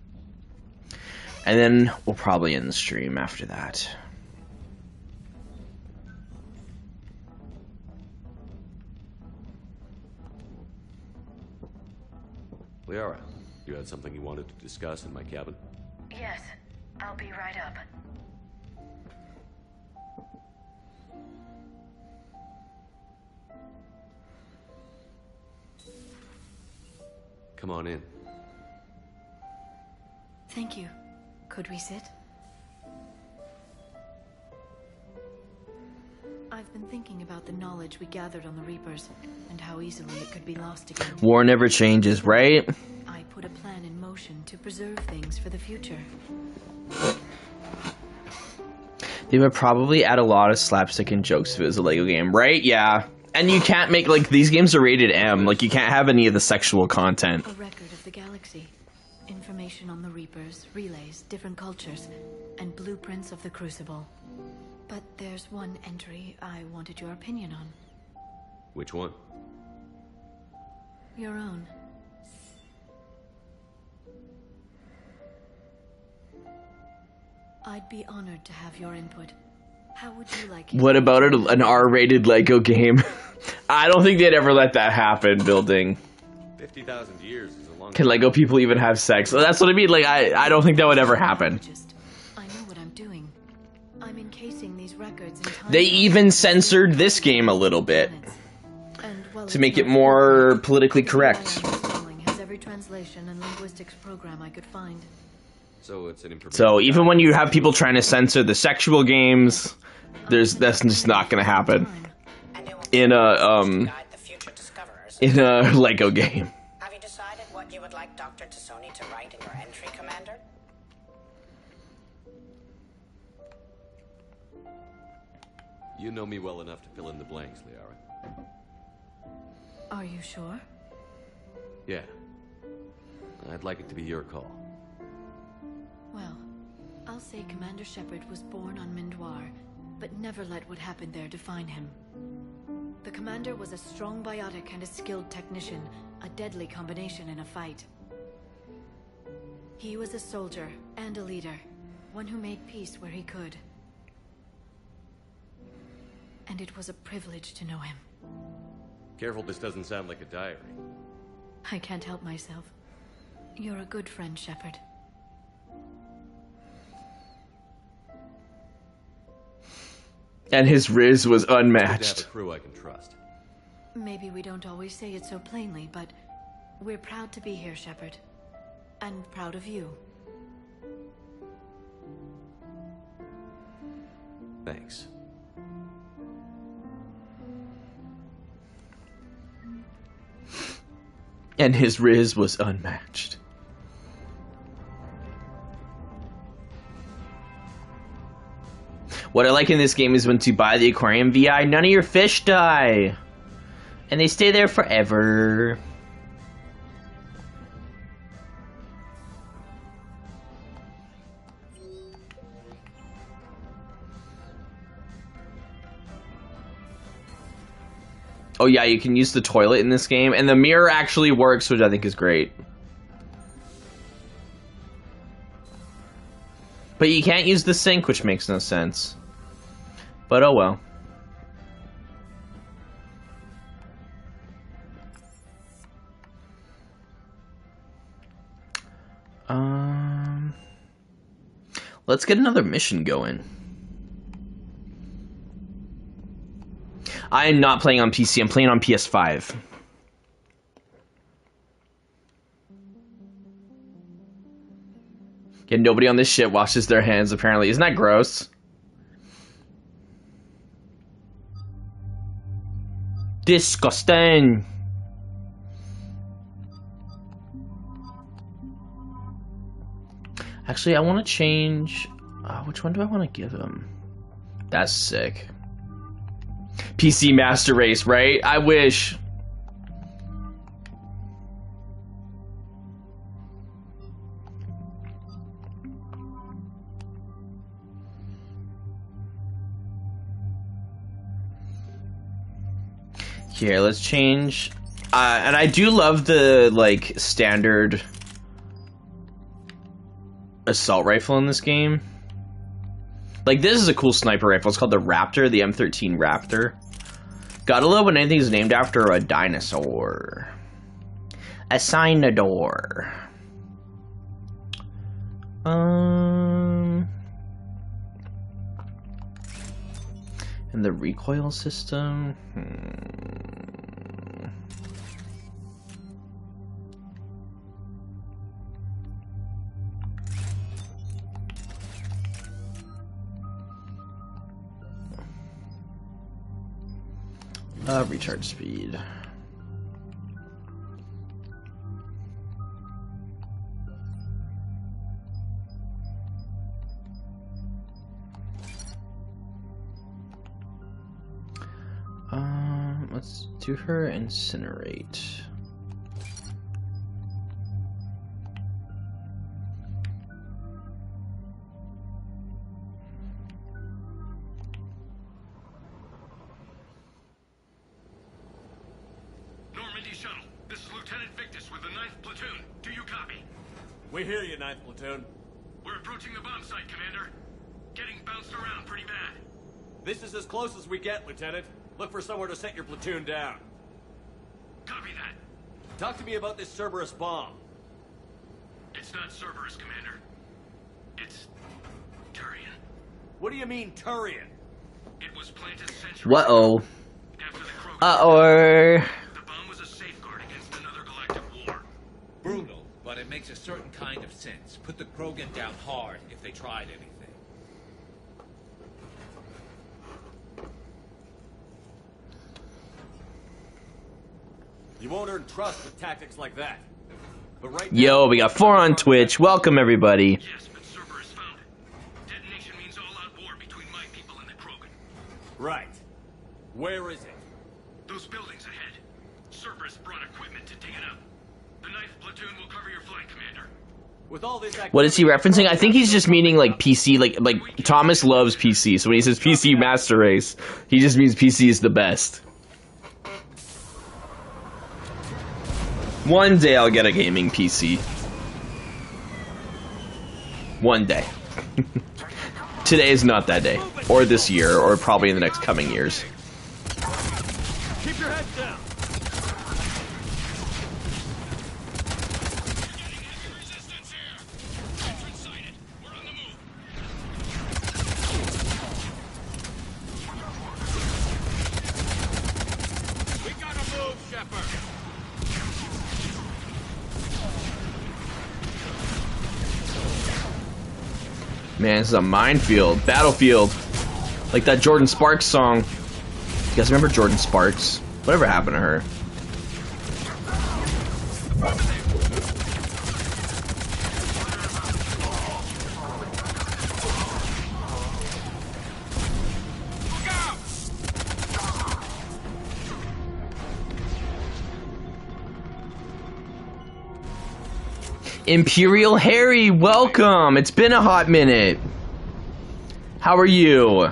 And then we'll probably end the stream after that. Liara, you had something you wanted to discuss in my cabin? Yes, I'll be right up. Come on in. Thank you. Could we sit? I've been thinking about the knowledge we gathered on the Reapers, and how easily it could be lost again. War never changes, right? I put a plan in motion to preserve things for the future. They would probably add a lot of slapstick and jokes if it was a Lego game, right? Yeah. And you can't make, like, these games are rated M. Like, you can't have any of the sexual content. A record of the galaxy. Information on the Reapers, relays, different cultures, and blueprints of the Crucible. But there's one entry I wanted your opinion on. Which one? Your own. I'd be honored to have your input. How would you like it? What about an R-rated Lego game? I don't think they'd ever let that happen, building. 50,000 years is a long Can Lego people even have sex? That's what I mean. Like, I don't think that would ever happen. I know what I'm doing. I'm encasing these records in time. They even censored this game a little bit to make it more politically correct. Has every translation and linguistics program I could find. So it's an information. So even when you have people trying to censor the sexual games, that's just not going to happen in a Lego game. Have you decided what you would like Dr. Tassoni to write in your entry, Commander? You know me well enough to fill in the blanks, Liara. Are you sure? Yeah. I'd like it to be your call. Well, I'll say Commander Shepard was born on Mindoir, but never let what happened there define him. The commander was a strong biotic and a skilled technician, a deadly combination in a fight. He was a soldier and a leader, one who made peace where he could. And it was a privilege to know him. Careful, this doesn't sound like a diary. I can't help myself. You're a good friend, Shepard. And his riz was Good to unmatched. have a crew I can trust. Maybe we don't always say it so plainly, but we're proud to be here, Shepard. And proud of you. Thanks. And his riz was unmatched. What I like in this game is when to buy the aquarium VI, none of your fish die. And they stay there forever. Oh yeah, you can use the toilet in this game, and the mirror actually works, which I think is great. But you can't use the sink, which makes no sense. But oh well. Let's get another mission going. I am not playing on PC, I'm playing on PS5. Yeah, nobody on this shit washes their hands, apparently. Isn't that gross? Disgusting. Actually, I want to change... which one do I want to give him? That's sick. PC Master Race, right? I wish. Here, let's change. And I do love the, like, standard assault rifle in this game. Like, this is a cool sniper rifle. It's called the Raptor, the M13 Raptor. Gotta love when anything's named after a dinosaur. A Cynodor. And the recoil system? Recharge speed. Let's do her incinerate. We hear you, 9th Platoon. We're approaching the bomb site, Commander. Getting bounced around pretty bad. This is as close as we get, Lieutenant. Look for somewhere to set your platoon down. Copy that. Talk to me about this Cerberus bomb. It's not Cerberus, Commander. It's... Turian. What do you mean, Turian? It was planted centuries Uh-oh. ago. After the Krogan. Uh-oh. The bomb was a safeguard against another galactic war. Brutal. But it makes a certain kind of sense. Put the Krogan down hard if they tried anything. You won't earn trust with tactics like that. But right Yo, we got 4 on Twitch. Welcome, everybody. Yes, but Cerberus found it. Detonation means all-out war between my people and the Krogan. Right. Where is it? Those buildings ahead. Cerberus brought equipment to dig it up. The 9th Platoon will cover your flank, Commander. With all this What is he referencing? I think he's just meaning like PC, like Thomas loves PC. So when he says PC Master Race, he just means PC is the best. One day I'll get a gaming PC. One day. Today is not that day. Or this year, or probably in the next coming years. Keep your head down. We gotta move, Shepard. Man, this is a minefield. Battlefield. Like that Jordan Sparks song. You guys remember Jordan Sparks? Whatever happened to her? Imperial Harry, welcome! It's been a hot minute. How are you?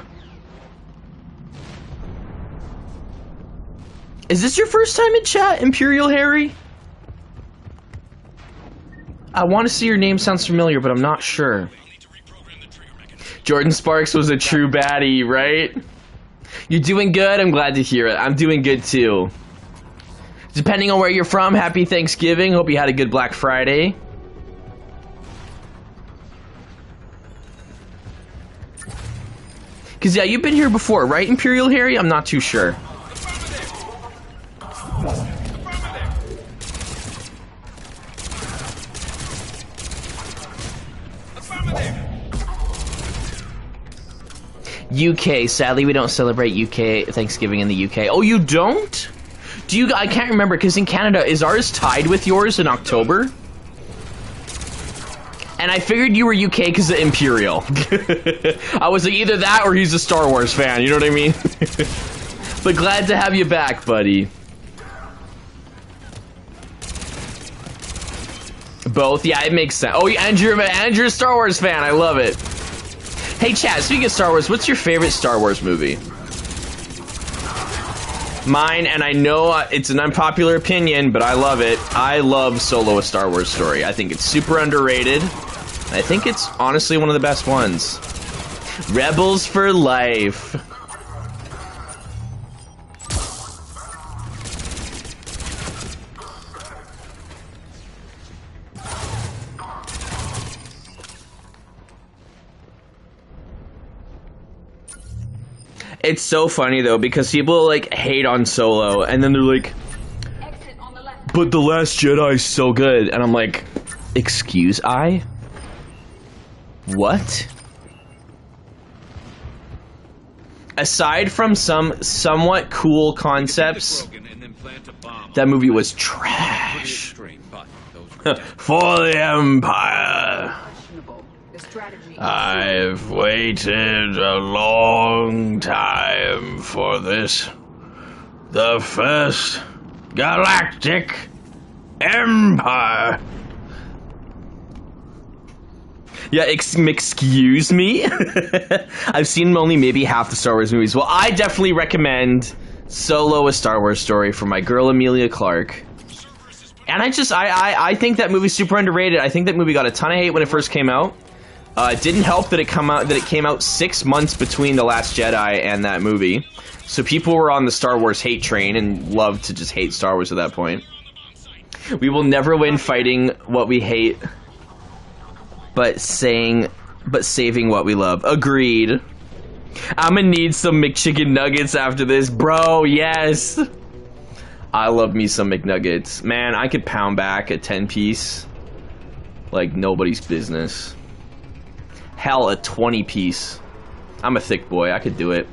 Is this your first time in chat, Imperial Harry? I want to see your name sounds familiar, but I'm not sure. Jordan Sparks was a true baddie, right? You're doing good? I'm glad to hear it. I'm doing good too. Depending on where you're from, happy Thanksgiving. Hope you had a good Black Friday. Because, yeah, you've been here before, right, Imperial Harry? I'm not too sure. UK, sadly, we don't celebrate UK Thanksgiving in the UK. Oh, you don't? Do you? I can't remember, because in Canada, is ours tied with yours in October? And I figured you were UK because of Imperial. I was like, either that or he's a Star Wars fan, you know what I mean? But glad to have you back, buddy. Both? Yeah, it makes sense. Oh, Andrew's a Star Wars fan. I love it. Hey, chat, speaking of Star Wars, what's your favorite Star Wars movie? Mine, and I know it's an unpopular opinion, but I love it. I love Solo: A Star Wars Story. I think it's super underrated. I think it's honestly one of the best ones. Rebels for life. It's so funny though, because people like hate on Solo and then they're like, but The Last Jedi's so good, and I'm like, excuse I? What? Aside from some somewhat cool concepts, that movie was trash. For the Empire. I've waited a long time for this. The first galactic empire. Yeah, excuse me? I've seen only maybe half the Star Wars movies. Well, I definitely recommend Solo: A Star Wars Story for my girl Emilia Clarke. And I think that movie's super underrated. I think that movie got a ton of hate when it first came out. It didn't help that it came out 6 months between The Last Jedi and that movie. So people were on the Star Wars hate train and loved to just hate Star Wars at that point. We will never win fighting what we hate, but saving what we love. Agreed. I'm gonna need some McChicken nuggets after this, bro. Yes. I love me some McNuggets. Man, I could pound back a 10-piece like nobody's business. Hell, a 20-piece. I'm a thick boy. I could do it.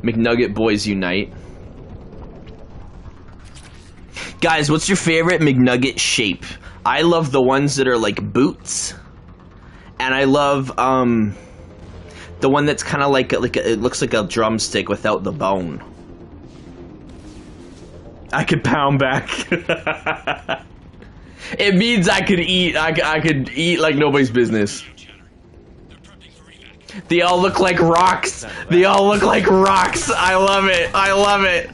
McNugget boys unite. Guys, what's your favorite McNugget shape? I love the ones that are like boots. And I love the one that's kind of like it looks like a drumstick without the bone. I could pound back. It means I could eat. I could eat like nobody's business. They all look like rocks. They all look like rocks. I love it. I love it.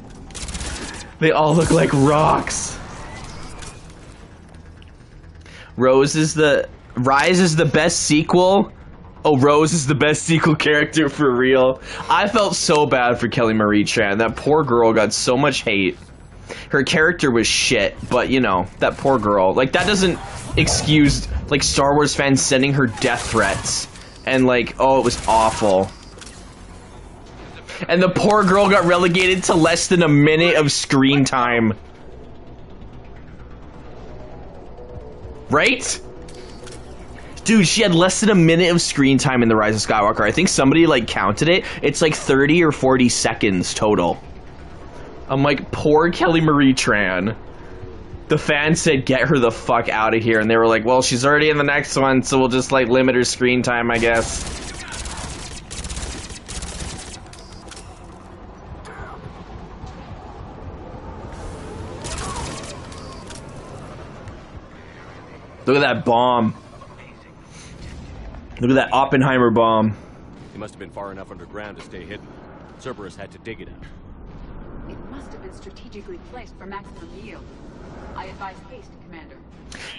They all look like rocks. Rise is the best sequel. Oh, Rose is the best sequel character for real. I felt so bad for Kelly Marie Tran. That poor girl got so much hate. Her character was shit, but you know, that poor girl. Like, that doesn't excuse, like, Star Wars fans sending her death threats. And, like, oh, it was awful. And the poor girl got relegated to less than a minute of screen time. Right? Dude, she had less than a minute of screen time in The Rise of Skywalker. I think somebody, like, counted it. It's like 30 or 40 seconds total. I'm like, poor Kelly Marie Tran. The fans said, get her the fuck out of here. And they were like, well, she's already in the next one, so we'll just, like, limit her screen time, I guess. Look at that bomb. Look at that Oppenheimer bomb. He must have been far enough underground to stay hidden. Cerberus had to dig it out. It must have been strategically placed for maximum yield. I advise haste, Commander.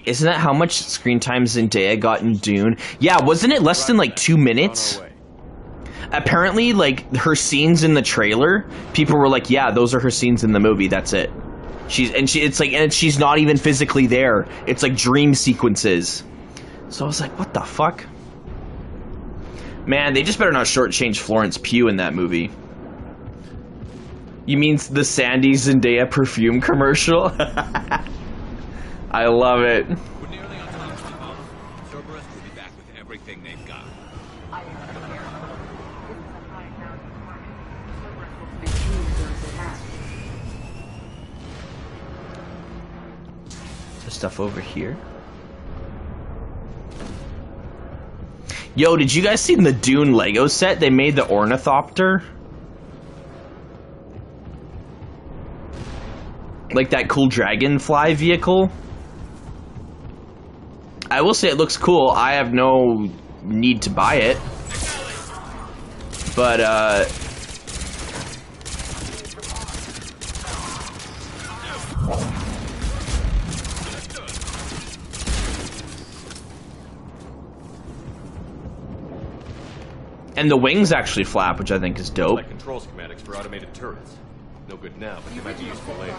Isn't that how much screen time Zendaya got in Dune? Yeah, wasn't it less than like 2 minutes? Apparently, like, her scenes in the trailer, people were like, yeah, those are her scenes in the movie, that's it. She's not even physically there. It's like dream sequences. So I was like, what the fuck? Man, they just better not shortchange Florence Pugh in that movie. You mean the Sandy Zendaya perfume commercial? I love it. We're nearly on top of the bomb. Cerberus will be back with everything they've got. There's stuff over here. Yo, did you guys see the Dune Lego set? They made the Ornithopter. Like that cool dragonfly vehicle. I will say it looks cool. I have no need to buy it. But, and the wings actually flap, which I think is dope. Like control schematics for automated turrets. No good now, but they might be useful later.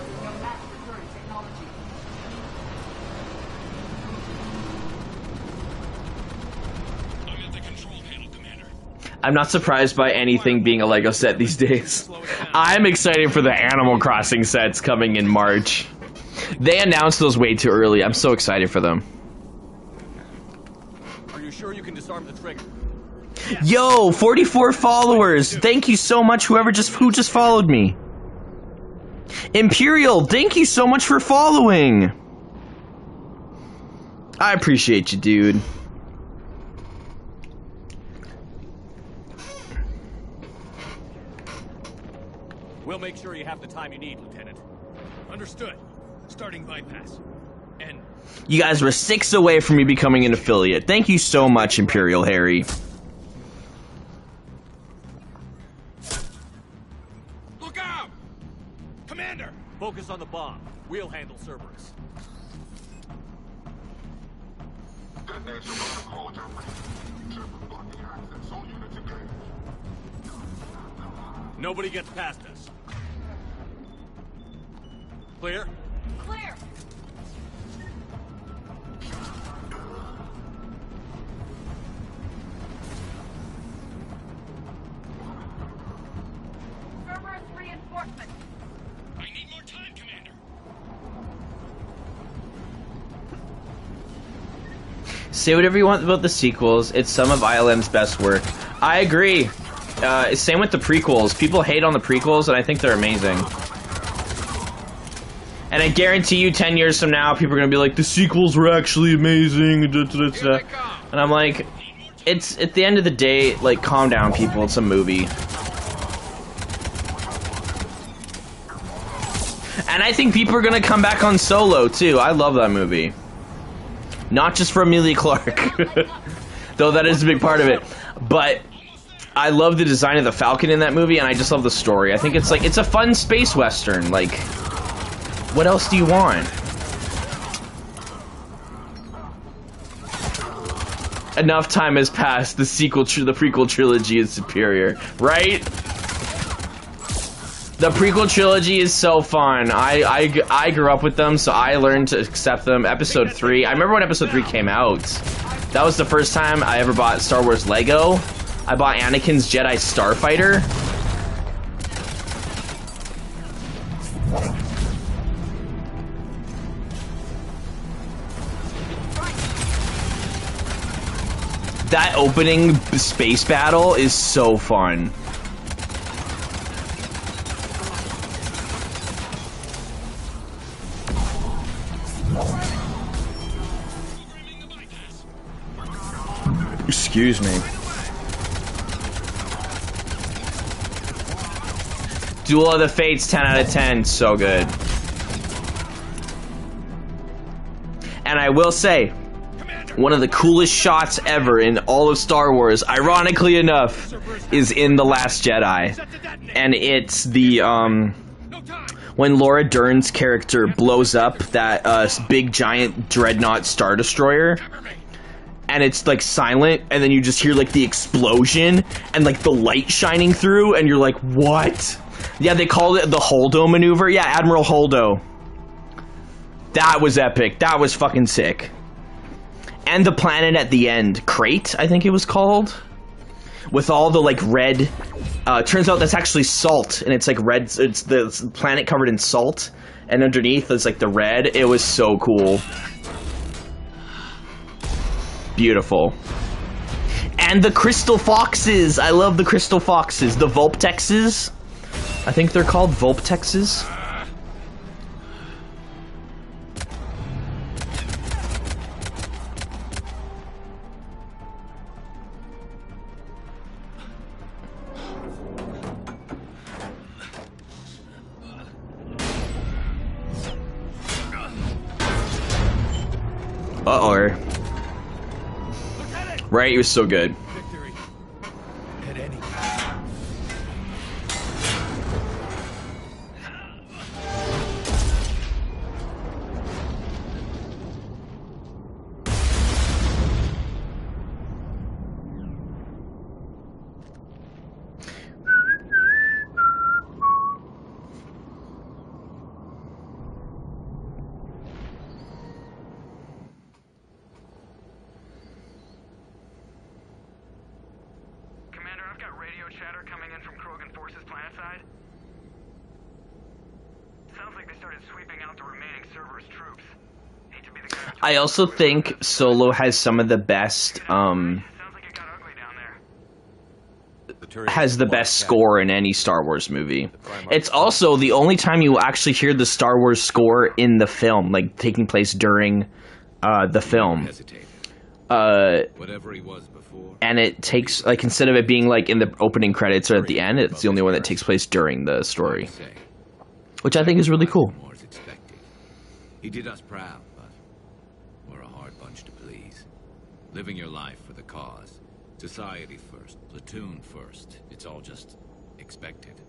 I'm not surprised by anything being a Lego set these days. I'm excited for the Animal Crossing sets coming in March. They announced those way too early. I'm so excited for them. Are you sure you can disarm the trigger? Yo, 44 followers. Thank you so much, who just followed me. Imperial, thank you so much for following. I appreciate you, dude. We'll make sure you have the time you need, Lieutenant. Understood. Starting bypass. And you guys were 6 away from me becoming an affiliate. Thank you so much, Imperial Harry. look out! Commander! Focus on the bomb. We'll handle Cerberus. Nobody gets past us. Clear? Clear! Cerberus reinforcement. I need more time, Commander. Say whatever you want about the sequels. It's some of ILM's best work. I agree. Same with the prequels. People hate on the prequels, and I think they're amazing. And I guarantee you 10 years from now, people are going to be like, the sequels were actually amazing. And I'm like, it's, at the end of the day, like, calm down, people. It's a movie. And I think people are going to come back on Solo, too. I love that movie. Not just for Emilia Clarke. Though that is a big part of it. But I love the design of the Falcon in that movie, and I just love the story. I think it's like, it's a fun space western. Like, what else do you want? Enough time has passed. The prequel trilogy is superior, right? The prequel trilogy is so fun. I grew up with them, so I learned to accept them. Episode 3. I remember when Episode 3 came out. That was the first time I ever bought Star Wars Lego. I bought Anakin's Jedi Starfighter. That opening space battle is so fun. Excuse me. Duel of the Fates, 10 out of 10. So good. And I will say, one of the coolest shots ever in all of Star Wars, ironically enough, is in The Last Jedi. And it's the, when Laura Dern's character blows up that big giant dreadnought Star Destroyer. And it's like silent, and then you just hear like the explosion and like the light shining through, and you're like, what? Yeah, they called it the Holdo maneuver. Yeah, Admiral Holdo. That was epic. That was fucking sick. And the planet at the end, Crate, I think it was called, with all the like red. Turns out that's actually salt, and it's like red. It's the planet covered in salt, and underneath is like the red. It was so cool. Beautiful. And the crystal foxes. I love the crystal foxes. The Vulptexes. I think they're called Vulptexes. Uh-oh. Right, he was so good. Victory. At any I also think Solo has some of the best, has the best score in any Star Wars movie. It's also the only time you actually hear the Star Wars score in the film, like taking place during the film. And it takes, like, instead of it being like in the opening credits or at the end, it's the only one that takes place during the story. Which I think is really cool. He did us proud, but we're a hard bunch to please. Living your life for the cause. Society first, platoon first. It's all just expected.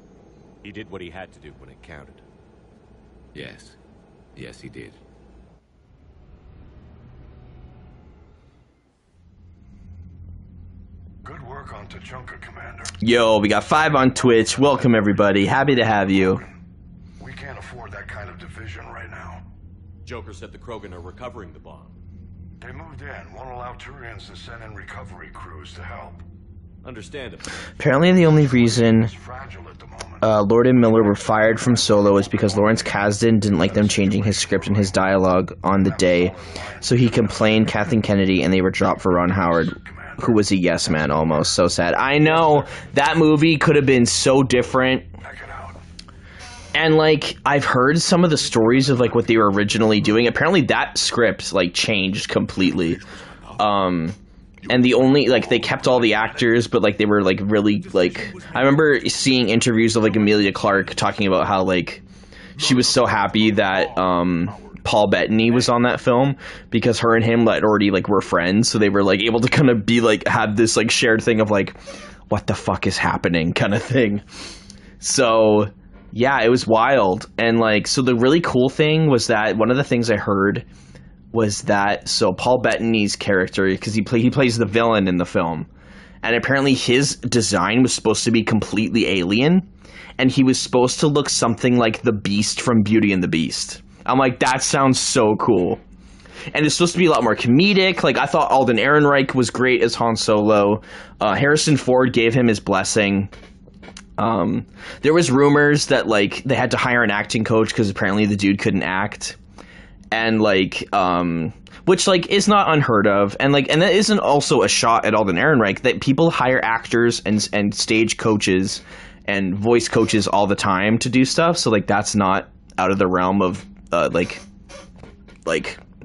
He did what he had to do when it counted. Yes. Yes, he did. Good work on Tachanka, Commander. Yo, we got 5 on Twitch. Welcome, everybody. Happy to have you. We can't afford that kind of division right now. Joker said the Krogan are recovering the bomb. They moved in. Won't allow Turians to send in recovery crews to help. Understandable. Apparently the only reason Lord and Miller were fired from Solo is because Lawrence Kasdan didn't like them changing his script and his dialogue on the day. So he complained Kathleen Kennedy and they were dropped for Ron Howard, who was a yes man almost. So sad. I know, that movie could have been so different. And, like, I've heard some of the stories of, like, what they were originally doing. Apparently that script, like, changed completely. And the only, like, they kept all the actors, but, like, they were, like, really, like... I remember seeing interviews of, like, Emilia Clarke talking about how, like, she was so happy that, Paul Bettany was on that film, because her and him, like, already, like, were friends, so they were, like, able to kind of be, like, have this, like, shared thing of, like, what the fuck is happening kind of thing. So... yeah, it was wild. And, like, so the really cool thing was that one of the things I heard was that so Paul Bettany's character, because he plays the villain in the film, and apparently his design was supposed to be completely alien, and he was supposed to look something like the Beast from Beauty and the Beast. I'm like, that sounds so cool. And it's supposed to be a lot more comedic. Like, I thought Alden Ehrenreich was great as Han Solo. Harrison Ford gave him his blessing. There was rumors that, like, they had to hire an acting coach because apparently the dude couldn't act. And, like, which, like, is not unheard of. And, like, and that isn't also a shot at Alden Ehrenreich, that people hire actors and stage coaches and voice coaches all the time to do stuff. So, like, that's not out of the realm of, like,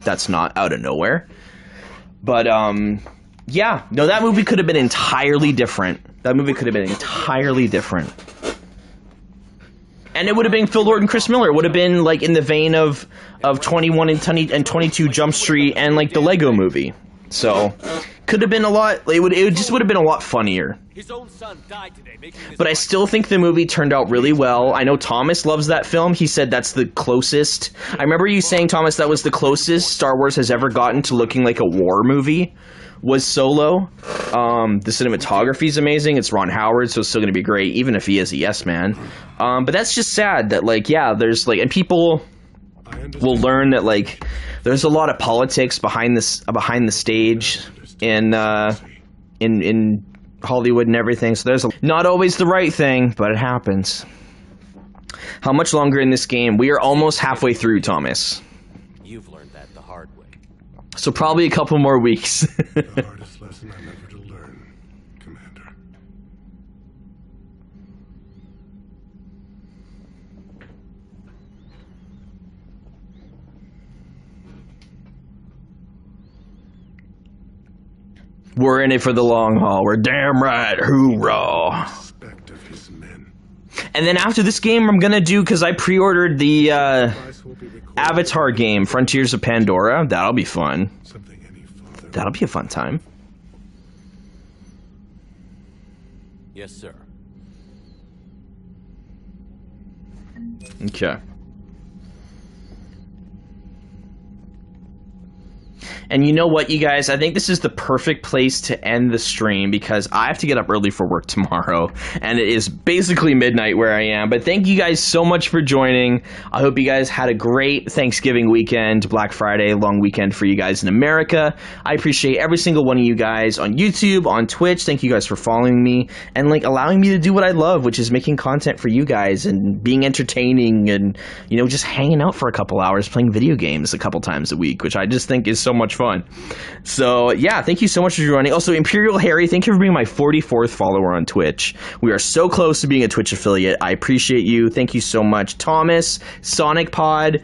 that's not out of nowhere. But, yeah. No, that movie could have been entirely different. That movie could have been entirely different. And it would have been Phil Lord and Chris Miller. It would have been, like, in the vein of 21 and 22 Jump Street and, like, the Lego movie. So, could have been a lot... It just would have been a lot funnier. His own son died today, but I still think the movie turned out really well. I know Thomas loves that film. He said that's the closest... I remember you saying, Thomas, that was the closest Star Wars has ever gotten to looking like a war movie, was Solo. The cinematography is amazing. It's Ron Howard, so it's still going to be great, even if he is a yes man. But that's just sad that, like, yeah, there's, like... And people will learn that, like, there's a lot of politics behind the stage in Hollywood and everything, so there's not always the right thing, but it happens. How much longer in this game? We are almost halfway through, Thomas. You've learned that the hard way. So probably a couple more weeks. The hardest lesson I'm ever to learn, Commander. We're in it for the long haul. We're damn right. Hoorah. And then after this game, I'm going to do, because I pre-ordered the Avatar game, Frontiers of Pandora. That'll be fun. That'll be a fun time. Yes, sir. Okay. And you know what, you guys? I think this is the perfect place to end the stream because I have to get up early for work tomorrow, and it is basically midnight where I am. But thank you guys so much for joining. I hope you guys had a great Thanksgiving weekend, Black Friday, long weekend for you guys in America. I appreciate every single one of you guys on YouTube, on Twitch. Thank you guys for following me and, like, allowing me to do what I love, which is making content for you guys and being entertaining and, you know, just hanging out for a couple hours playing video games a couple times a week, which I just think is so much fun. So yeah, thank you so much for joining. Also, Imperial Harry, thank you for being my 44th follower on Twitch. We are so close to being a Twitch affiliate. I appreciate you. Thank you so much. Thomas, Sonic Pod,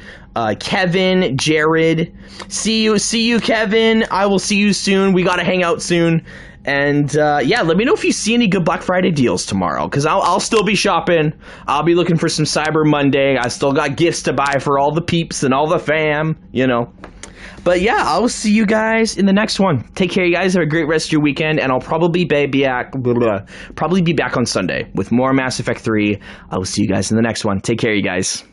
Kevin, Jared. See you, Kevin. I will see you soon. We gotta hang out soon. And yeah, let me know if you see any good Black Friday deals tomorrow, because I'll still be shopping. I'll be looking for some Cyber Monday. I still got gifts to buy for all the peeps and all the fam, you know. But yeah, I will see you guys in the next one. Take care, you guys. Have a great rest of your weekend, and I'll probably be back on Sunday with more Mass Effect 3. I will see you guys in the next one. Take care, you guys.